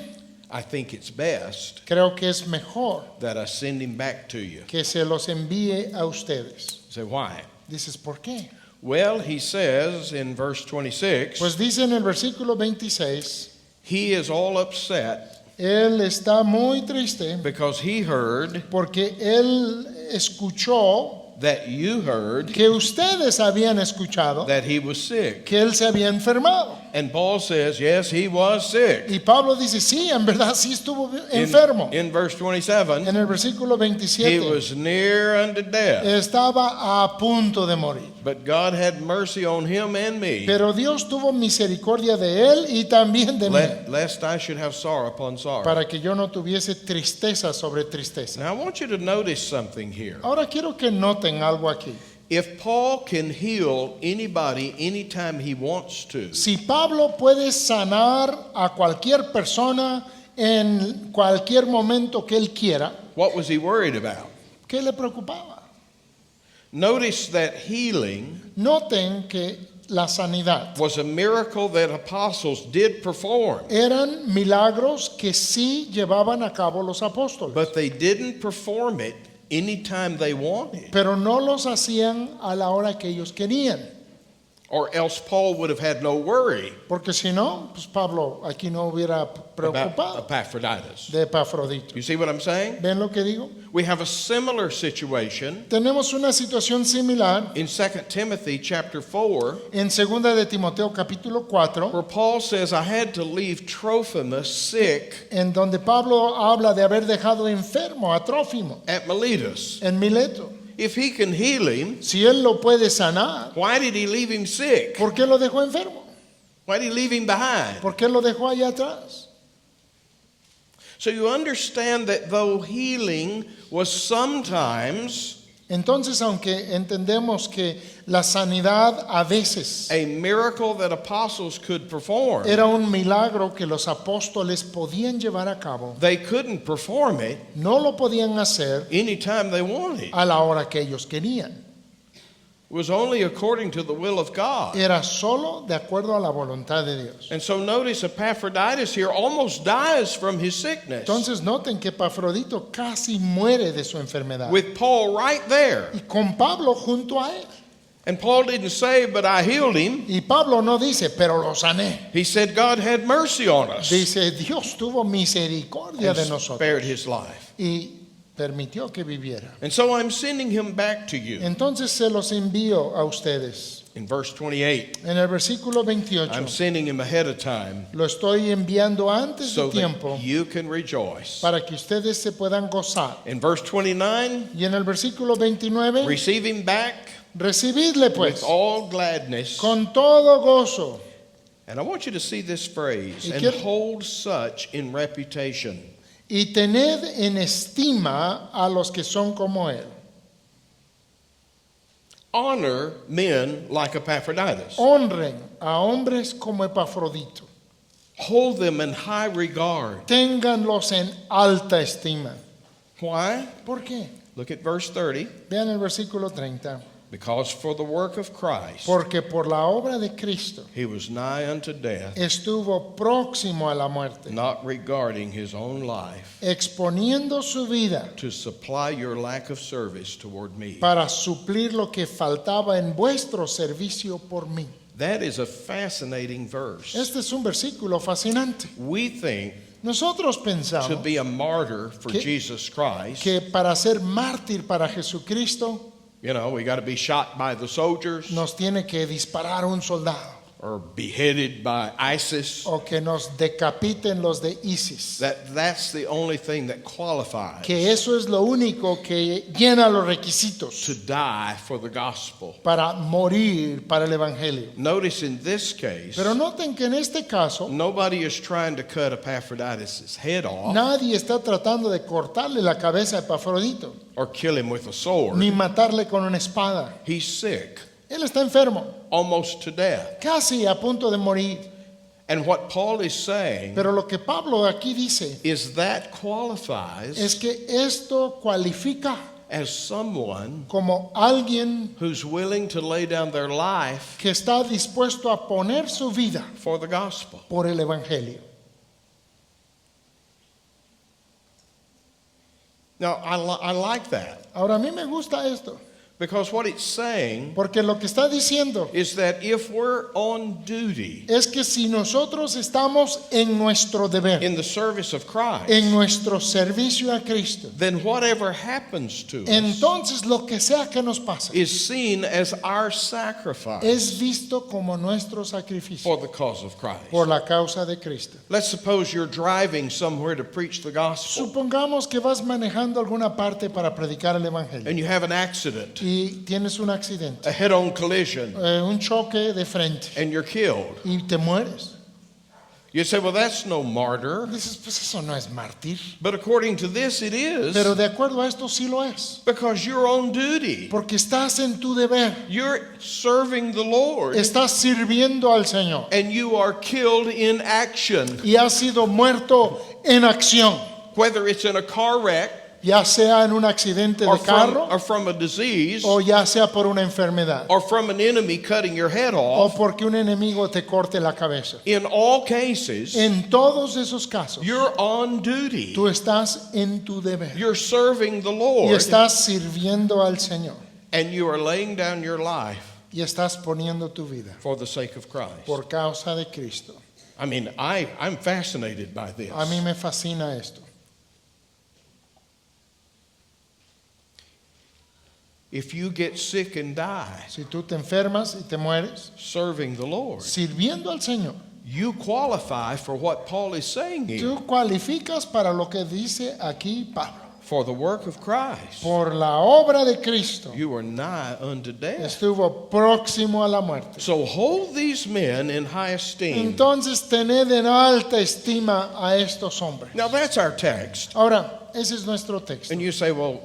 I think it's best creo que es mejor that I send him back to you. que se los envíe a ustedes. Say, why? Dices, ¿por qué? Well, he says in verse 26, Pues dice en el versículo 26, he is all upset él está muy triste because he heard porque él escuchó that you heard que ustedes habían escuchado that he was sick. que él se había enfermado. And Paul says, yes, he was sick. Y Pablo dice, sí, en verdad sí estuvo In, enfermo. in verse 27, En el versículo he 27, was near unto death, estaba a punto de morir. but God had mercy on him and me, Pero Dios tuvo misericordia de él y también de mí, lest I should have sorrow upon sorrow. para que yo no tuviese tristeza sobre tristeza. Now I want you to notice something here. Ahora quiero que noten algo aquí. If Paul can heal anybody anytime he wants to, Si Pablo puede sanar a cualquier persona en cualquier momento que él quiera, what was he worried about? ¿qué le preocupaba? Notice that healing Noten que la sanidad was a miracle that apostles did perform, eran milagros que sí llevaban a cabo los apóstoles, but they didn't perform it anytime they wanted, pero no los hacían a la hora que ellos querían, or else Paul would have had no worry porque si no, pues Pablo aquí no hubiera about preocupado Epaphroditus. de Epafrodito. You see what I'm saying? ¿Ven lo que digo? We have a similar situation Tenemos una situación similar in 2 Timothy chapter 4, en 2 de Timoteo capítulo 4, where Paul says, I had to leave Trophimus sick en donde Pablo habla de haber dejado enfermo a Trófimo at Miletus. en Mileto. If he can heal him, Si él lo puede sanar, why did he leave him sick? ¿por qué lo dejó enfermo? Why did he leave him behind? ¿Por qué lo dejó allá atrás? So you understand that though healing was sometimes Entonces, aunque entendemos que la sanidad a veces a miracle that apostles could perform, era un milagro que los apóstoles podían llevar a cabo, they couldn't perform it no lo podían hacer anytime they wanted. a la hora que ellos querían. It was only according to the will of God. Era solo de acuerdo a la voluntad de Dios. And so notice Epaphroditus here almost dies from his sickness, Entonces noten que Epafrodito casi muere de su enfermedad. with Paul right there. Y con Pablo junto a él. And Paul didn't say, but I healed him. Y Pablo no dice, pero lo sané. He said, God had mercy on us Dice, Dios tuvo misericordia de and nosotros spared his life. y permitió que viviera. And so I'm sending him back to you. Entonces se los envío a ustedes. In verse 28, En el versículo 28, I'm sending him ahead of time lo estoy enviando antes so de tiempo that you can rejoice. para que ustedes se puedan gozar. In verse 29, Y en el versículo 29, receive him back recibidle with pues all gladness. con todo gozo. And I want you to see this phrase, Y and quiero- hold such in reputation. Y tened en estima a los que son como él. Honor men like Epaphroditus. Honren a hombres como Epafrodito. Hold them in high regard. Ténganlos en alta estima. Why? ¿Por qué? Look at verse 30. Vean el versículo 30. Because for the work of Christ, Porque por la obra de Cristo he was nigh unto death, estuvo próximo a la muerte, not regarding his own life, exponiendo su vida to supply your lack of service toward me. para suplir lo que faltaba en vuestro servicio por mí. That is a fascinating verse. Este es un versículo fascinante. We think Nosotros to pensamos be a martyr for Que- Jesus Christ, que para ser mártir para Jesucristo you know, we got to be shot by the soldiers nos tiene que disparar un soldado or beheaded by ISIS. o que nos decapiten los de ISIS. That's the only thing that qualifies Que eso es lo único que llena los requisitos to die for the gospel. para morir para el Evangelio. Notice in this case, Pero noten que en este caso nobody is trying to cut Epaphroditus' head off nadie está tratando de cortarle la cabeza a Epafrodito or kill him with a sword. ni matarle con una espada. He's sick, Él está enfermo, almost to death. casi a punto de morir. And what Paul is saying Pero lo que Pablo aquí dice is that qualifies es que esto cualifica as someone como alguien who's willing to lay down their life que está dispuesto a poner su vida for the gospel. por el Evangelio. Now, I like that Ahora a mí me gusta esto, because what it's saying porque lo que está diciendo is that if we're on duty es que si nosotros estamos en nuestro deber, in the service of Christ, en nuestro servicio a Cristo, then whatever happens to us entonces lo que sea que nos pase is seen as our sacrifice es visto como nuestro sacrificio for the cause of Christ. por la causa de Cristo. Let's suppose you're driving somewhere to preach the gospel Supongamos que vas manejando alguna parte para predicar el Evangelio and you have an accident, y tienes un accidente, a head-on collision, un choque de frente and you're killed. y te mueres. You say, well, that's no martyr. Dices, pues eso no es mártir. But according to this, it is, Pero de acuerdo a esto sí lo es. because you're on duty. Porque estás en tu deber. You're serving the Lord, Estás sirviendo al Señor. and you are killed in action, Y has sido muerto en acción. whether it's in a car wreck Ya sea en un accidente or de carro or from a disease o ya sea por una enfermedad. or from an enemy cutting your head O off. porque un enemigo te corte la cabeza. In all cases, En todos esos casos, you're on duty. tú estás en tu deber. You're serving the Y Lord, estás sirviendo al Señor. and you are laying down your life Y estás poniendo tu vida for the sake of Christ. por causa de Cristo. I mean, I'm fascinated by this. A mí me fascina esto. If you get sick and die Si tú te enfermas y te mueres, serving the Lord, sirviendo al Señor, you qualify for what Paul is saying here, tú cualificas para lo que dice aquí Pablo. for the work of Christ. Por la obra de Cristo You are nigh unto death. estuvo próximo a la muerte. So hold these men in high esteem. Entonces tened en alta estima a estos hombres. Now that's our text. Ahora, ese es nuestro texto. And you say, well,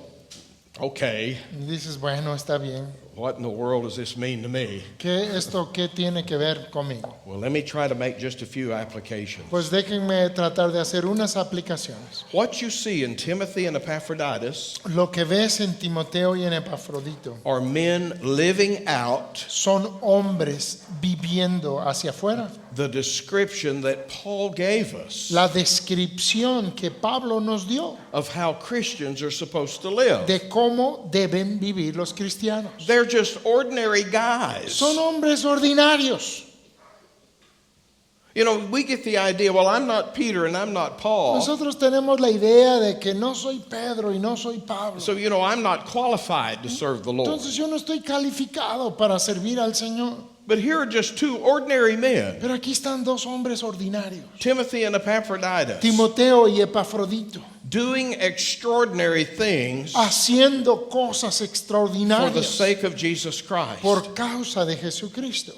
okay, Y dices, bueno, está bien. what in the world does this mean to me? ¿Esto qué tiene que ver conmigo? Well, let me try to make just a few applications. Pues déjenme tratar de hacer unas aplicaciones. What you see in Timothy and Epaphroditus Lo que ves en Timoteo y en Epafrodito are men living out son hombres viviendo hacia afuera. the description that Paul gave us La descripción que Pablo nos dio of how Christians are supposed to live. de cómo deben vivir los cristianos. They're just ordinary guys. Son hombres ordinarios. You know, we get the idea, well, I'm not Peter and I'm not Paul. Nosotros tenemos la idea de que no soy Pedro y no soy Pablo. So, you know, I'm not qualified to serve the Lord. Entonces yo no estoy calificado para servir al Señor. But here are just two ordinary men, Pero aquí están dos hombres ordinarios, Timothy and Epaphroditus, Timoteo y Epafrodito, doing extraordinary things haciendo cosas for the extraordinarias sake of Jesus Christ. por causa de Jesucristo.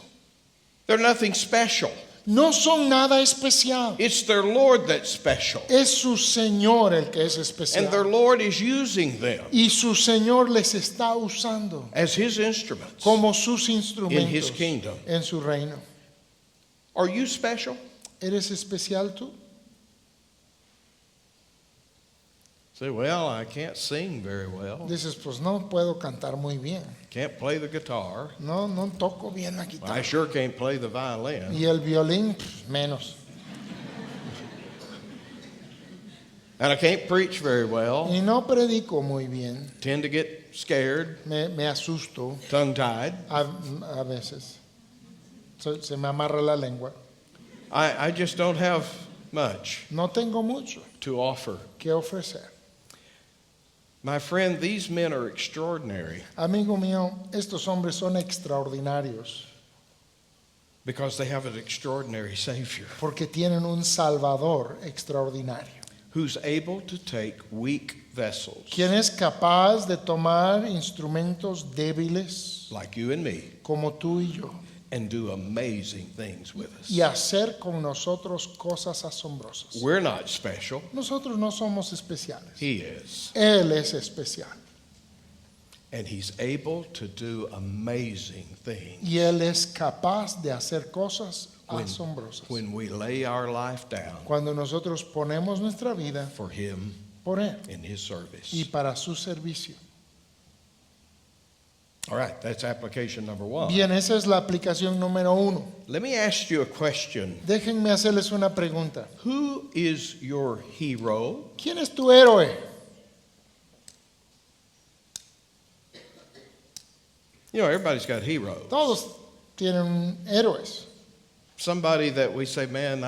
They're nothing special. No son nada especial. It's their Lord that's special. Es su Señor el que es And their especial. Lord is using them Y su Señor les está usando as His instruments. como sus In His instrumentos kingdom. en su reino. Are you special? ¿Eres especial tú? Say, well, I can't sing very well. Dices, pues no puedo cantar muy bien. Can't play the guitar. No toco bien la I guitarra. sure can't play the violin. Y el violín, menos. And I can't preach very well. Y no predico muy bien. Tend to get scared, Me asusto tongue-tied. a veces. se me amarra la lengua. I just don't have much No tengo mucho to offer. que ofrecer. My friend, these men are extraordinary Amigo mío, estos hombres son extraordinarios because they have an extraordinary Savior porque tienen un Salvador extraordinario, who's able to take weak vessels quien es capaz de tomar instrumentos débiles like you and me como tú y yo and do amazing things with us. y hacer con nosotros cosas asombrosas. We're not special. Nosotros no somos especiales. He is. Él es especial And he's able to do amazing things y Él es capaz de hacer cosas asombrosas. when we lay our life down Cuando nosotros ponemos nuestra vida for him por Él in his service. y para su servicio. All right, that's application number one. Bien, esa es la aplicación número 1. Let me ask you a question. Déjenme hacerles una pregunta. Who is your hero? ¿Quién es tu héroe? You know, everybody's got heroes. Todos tienen héroes. Somebody that we say, man,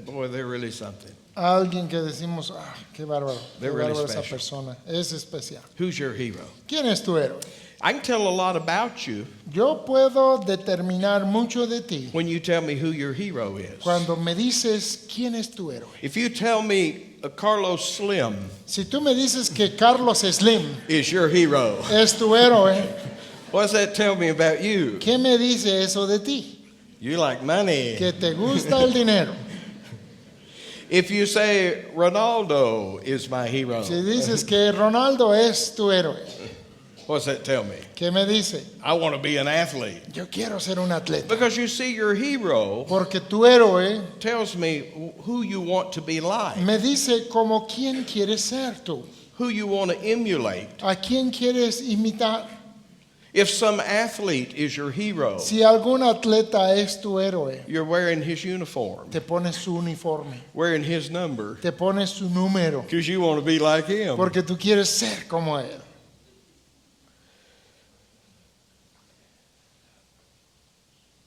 boy, they're really something. Alguien que decimos, qué bárbaro, qué They're really bárbaro esa special. persona. Es especial. Who's your hero? ¿Quién es tu héroe? I can tell a lot about you Yo puedo determinar mucho de ti when you tell me who your hero is. cuando me dices quién es tu héroe. If you tell me Carlos Slim Si tú me dices que Carlos Slim is your hero, es tu héroe, what does that tell me about you? ¿qué me dice eso de ti? You like money. Que te gusta el dinero. If you say Ronaldo is my hero, Si dices que Ronaldo es tu héroe, what does that tell me? ¿qué me dice? I want to be an athlete. Yo quiero ser un atleta. Because you see, your hero Porque tu héroe tells me who you want to be like, me dice como quién quieres ser tú, who you want to emulate. a quién quieres imitar. If some athlete is your hero, Si algún atleta es tu héroe, you're wearing his uniform, te pones su uniforme, wearing his number, te pones su número, because you want to be like him. porque tú quieres ser como él.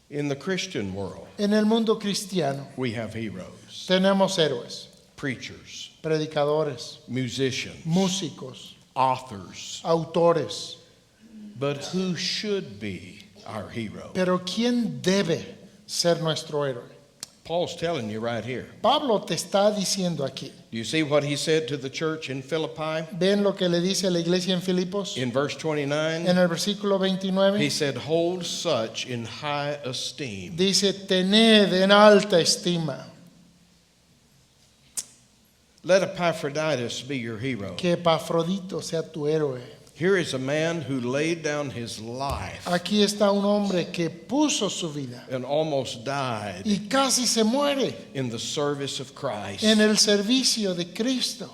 In the Christian world, En el mundo cristiano we have heroes, tenemos héroes, preachers, predicadores, musicians, músicos, authors. autores. But who should be our hero? Pero ¿quién debe ser nuestro héroe? Paul's telling you right here. Pablo te está diciendo aquí. Do you see what he said to the church in Philippi? ¿Ven lo que le dice a la iglesia en Filipos? In verse 29, En el versículo he 29 said, hold such in high esteem. dice, tened en alta estima Let Epaphroditus be your hero. que Epafrodito sea tu héroe. Here is a man who laid down his life Aquí está un hombre que puso su vida and almost died y casi se muere in the service of Christ. en el servicio de Cristo.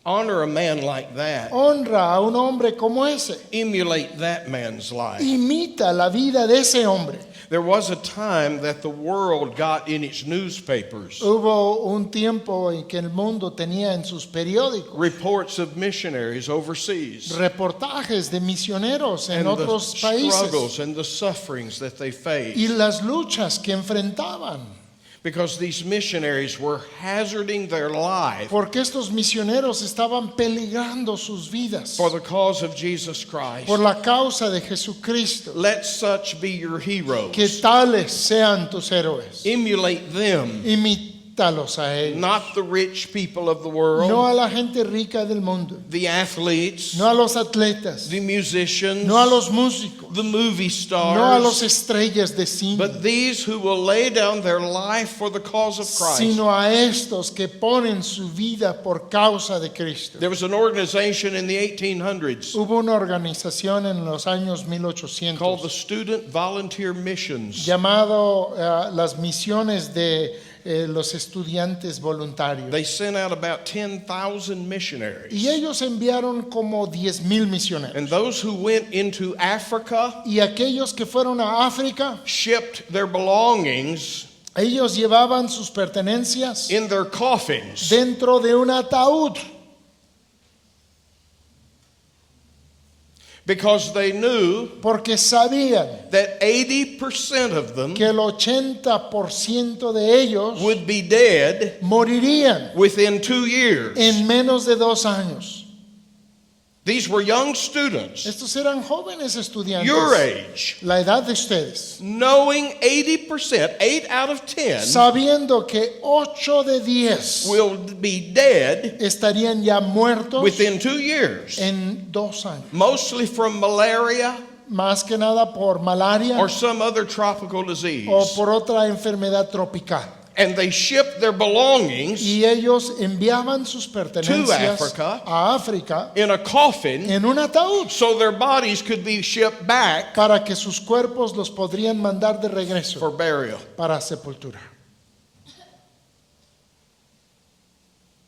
Honor a man like that. Honra a un hombre como ese. Emulate that man's life. Imita la vida de ese hombre. There was a time that the world got in its newspapers Hubo un tiempo en que el mundo tenía en sus periódicos reports of missionaries overseas reportajes de misioneros en and the otros países struggles and the sufferings that they y faced, las luchas que enfrentaban. because these missionaries were hazarding their life Porque estos misioneros estaban peligrando sus vidas for the cause of Jesus Christ. por la causa de Jesucristo. Let such be your heroes. Que tales sean tus héroes. Emulate them, Imítalos a ellos. not the rich people of the world, No a la gente rica del mundo. the athletes, No a los atletas. the musicians, No a los músicos. the movie No a los stars, estrellas de cine. but these who will lay down their life for the cause of Christ. Sino a estos que ponen su vida por causa de Cristo. There was an organization in the 1800s Hubo una organización en los años called the 1800 Student Volunteer Missions. llamado las misiones de los estudiantes voluntarios. They sent out about 10,000 missionaries. Y ellos enviaron como 10,000 misioneros. And those who went into Africa Y aquellos que fueron a África, shipped their belongings ellos llevaban sus pertenencias in their coffins. dentro de un ataúd. because they knew porque sabían that 80% of them que el 80% de ellos would be dead morirían within 2 years. en menos de 2 años. These were young students, Estos eran jóvenes estudiantes, your age, la edad de ustedes, knowing 80%, 8 out of 10, sabiendo que 8 de 10 will be dead estarían ya muertos within 2 years, en 2 años. mostly from malaria Más que nada por malaria or some other tropical disease. o por otra enfermedad tropical. And they shipped their belongings Y ellos enviaban sus pertenencias Africa. a África in a coffin en un ataúd so their bodies could be shipped back para que sus cuerpos los podrían mandar de regreso for burial. para sepultura.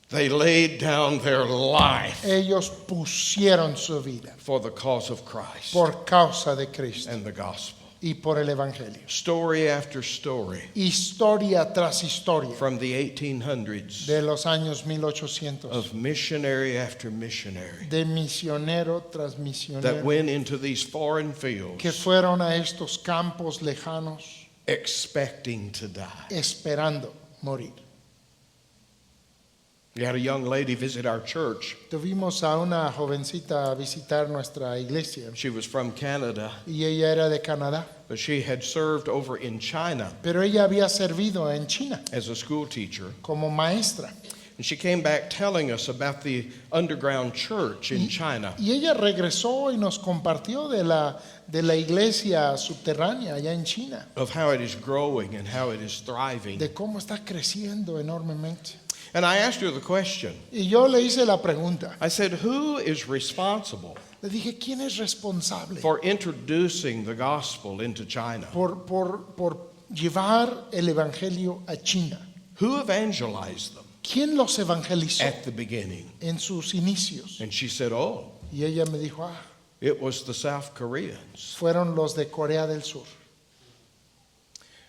They laid down their life Ellos pusieron su vida for the cause of Christ por causa de Cristo and the gospel. y por el Evangelio. Story after story Historia tras historia from the 1800s de los años 1800, of missionary after missionary de misionero tras that misionero went into these foreign que fields fueron a estos campos lejanos expecting to die. esperando morir. We had a young lady visit our church. Tuvimos a una jovencita a visitar nuestra iglesia She was from Canada, y ella era de Canadá, but she had served over in China pero ella había servido en China as a school teacher. como maestra. And she came back telling us about the underground church in China. Y ella regresó y nos compartió de la iglesia subterránea allá en China, Of how it is growing and how it is thriving. de cómo está creciendo enormemente. And I asked her the question. Y yo le hice la pregunta, I said, who is responsible le dije, ¿quién es responsable for introducing the gospel into China? por llevar el evangelio a China? Who evangelized them ¿Quién los evangelizó at the beginning? en sus inicios? And she said, oh, Y ella me dijo, it was the South Koreans. fueron los de Corea del Sur.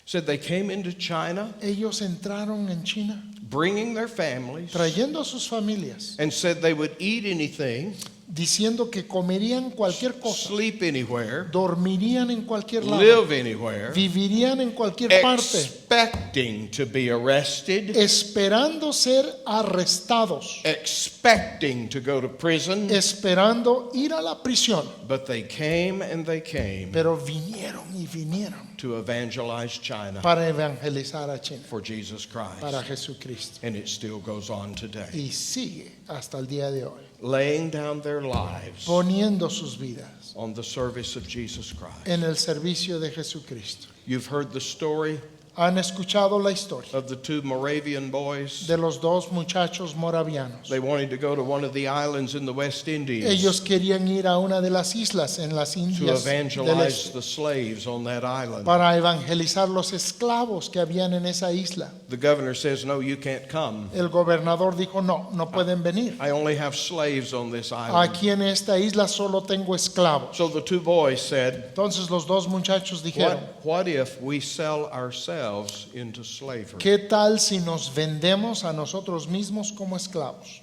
Said they came into China Ellos entraron en China bringing their families trayendo a sus familias, and said they would eat anything, diciendo que comerían cualquier cosa, sleep anywhere, dormirían en cualquier lado, live anywhere, vivirían en cualquier parte, expecting to be arrested, esperando ser arrestados, expecting to go to prison. esperando ir a la prisión. But they came and they came Pero vinieron y vinieron to evangelize China para evangelizar a China, for Jesus Christ. para Jesucristo. And it still goes on today. Y sigue hasta el día de hoy, Laying down their lives poniendo sus vidas on the service of Jesus Christ. en el servicio de Jesucristo. You've heard the story Han escuchado la historia of the 2 Moravian boys. de los 2 muchachos moravianos. They wanted to go to one of the islands in the West Indies Ellos querían ir a una de las islas en las to Indias del evangelize Este the slaves on that island. para evangelizar los esclavos que habían en esa isla. The governor says, no, you can't come. El gobernador dijo, no pueden venir. I only have slaves on this island. Aquí en esta isla solo tengo esclavos. So the 2 boys said, Entonces los 2 muchachos dijeron, what if we sell ourselves into slavery? ¿qué tal si nos vendemos a nosotros mismos como esclavos?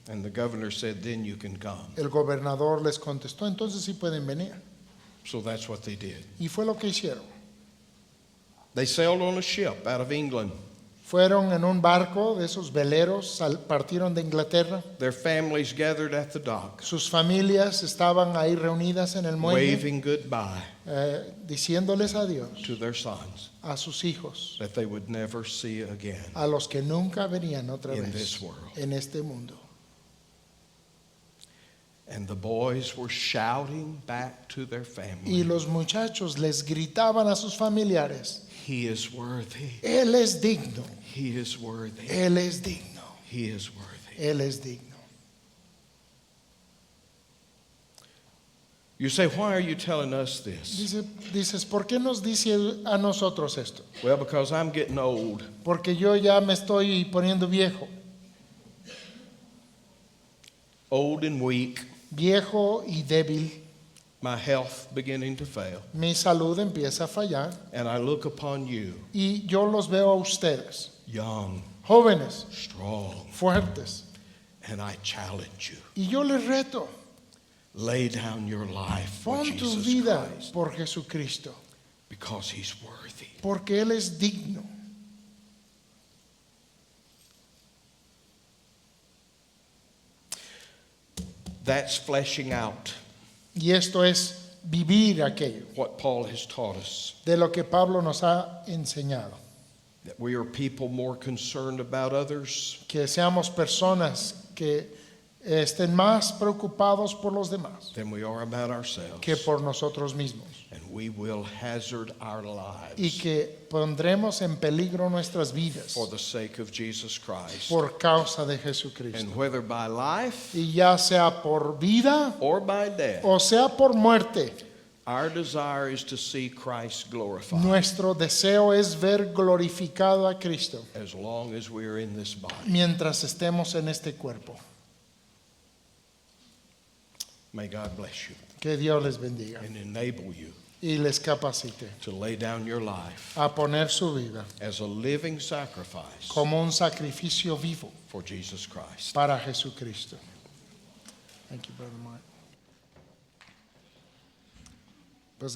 And the governor said, then you can come. El gobernador les contestó, entonces sí pueden venir. So that's what they did. Y fue lo que hicieron. They sailed on a ship out of England. Fueron en un barco de esos veleros, partieron de Inglaterra. Their families gathered at the dock, Sus familias estaban ahí reunidas en el muelle, waving goodbye diciéndoles adiós to their sons a sus hijos, that they would never see again a los que nunca verían otra in vez this world. en este mundo. And the boys were shouting back to their Y family, los muchachos les gritaban a sus familiares, He is worthy, Él es digno, He is worthy, Él es digno, He is worthy. Él es digno. You say, why are you telling us this? Dices, ¿por qué nos dice a nosotros esto? Well, because I'm getting old. Porque yo ya me estoy poniendo viejo, Old and weak, viejo y débil. my health beginning to fail. Mi salud empieza a fallar And I look upon you, y yo los veo a ustedes, young, jóvenes, strong, fuertes, and I challenge you. y yo les reto, Lay down your life for Pon tu Jesus vida Christ por Jesucristo, because He's worthy. porque Él es digno. That's fleshing out Y esto es vivir aquello what Paul has taught us. de lo que Pablo nos ha enseñado. That we are people more concerned about others Que seamos personas que estén más preocupados por los demás than we are about ourselves. que por nosotros mismos. And we will hazard our Y lives que pondremos en peligro nuestras vidas for the sake of Jesus Christ. por causa de Jesucristo. And whether by life Y ya sea por vida or by death, o sea por muerte, our desire is to see Christ glorified nuestro deseo es ver glorificado a Cristo as long as we are in this body. mientras estemos en este cuerpo. May God bless you Que Dios les bendiga and enable you y les capacite to lay down your life a poner su vida as a living sacrifice como un sacrificio vivo for Jesus Christ. para Jesucristo. Thank you, Brother Mark. Pues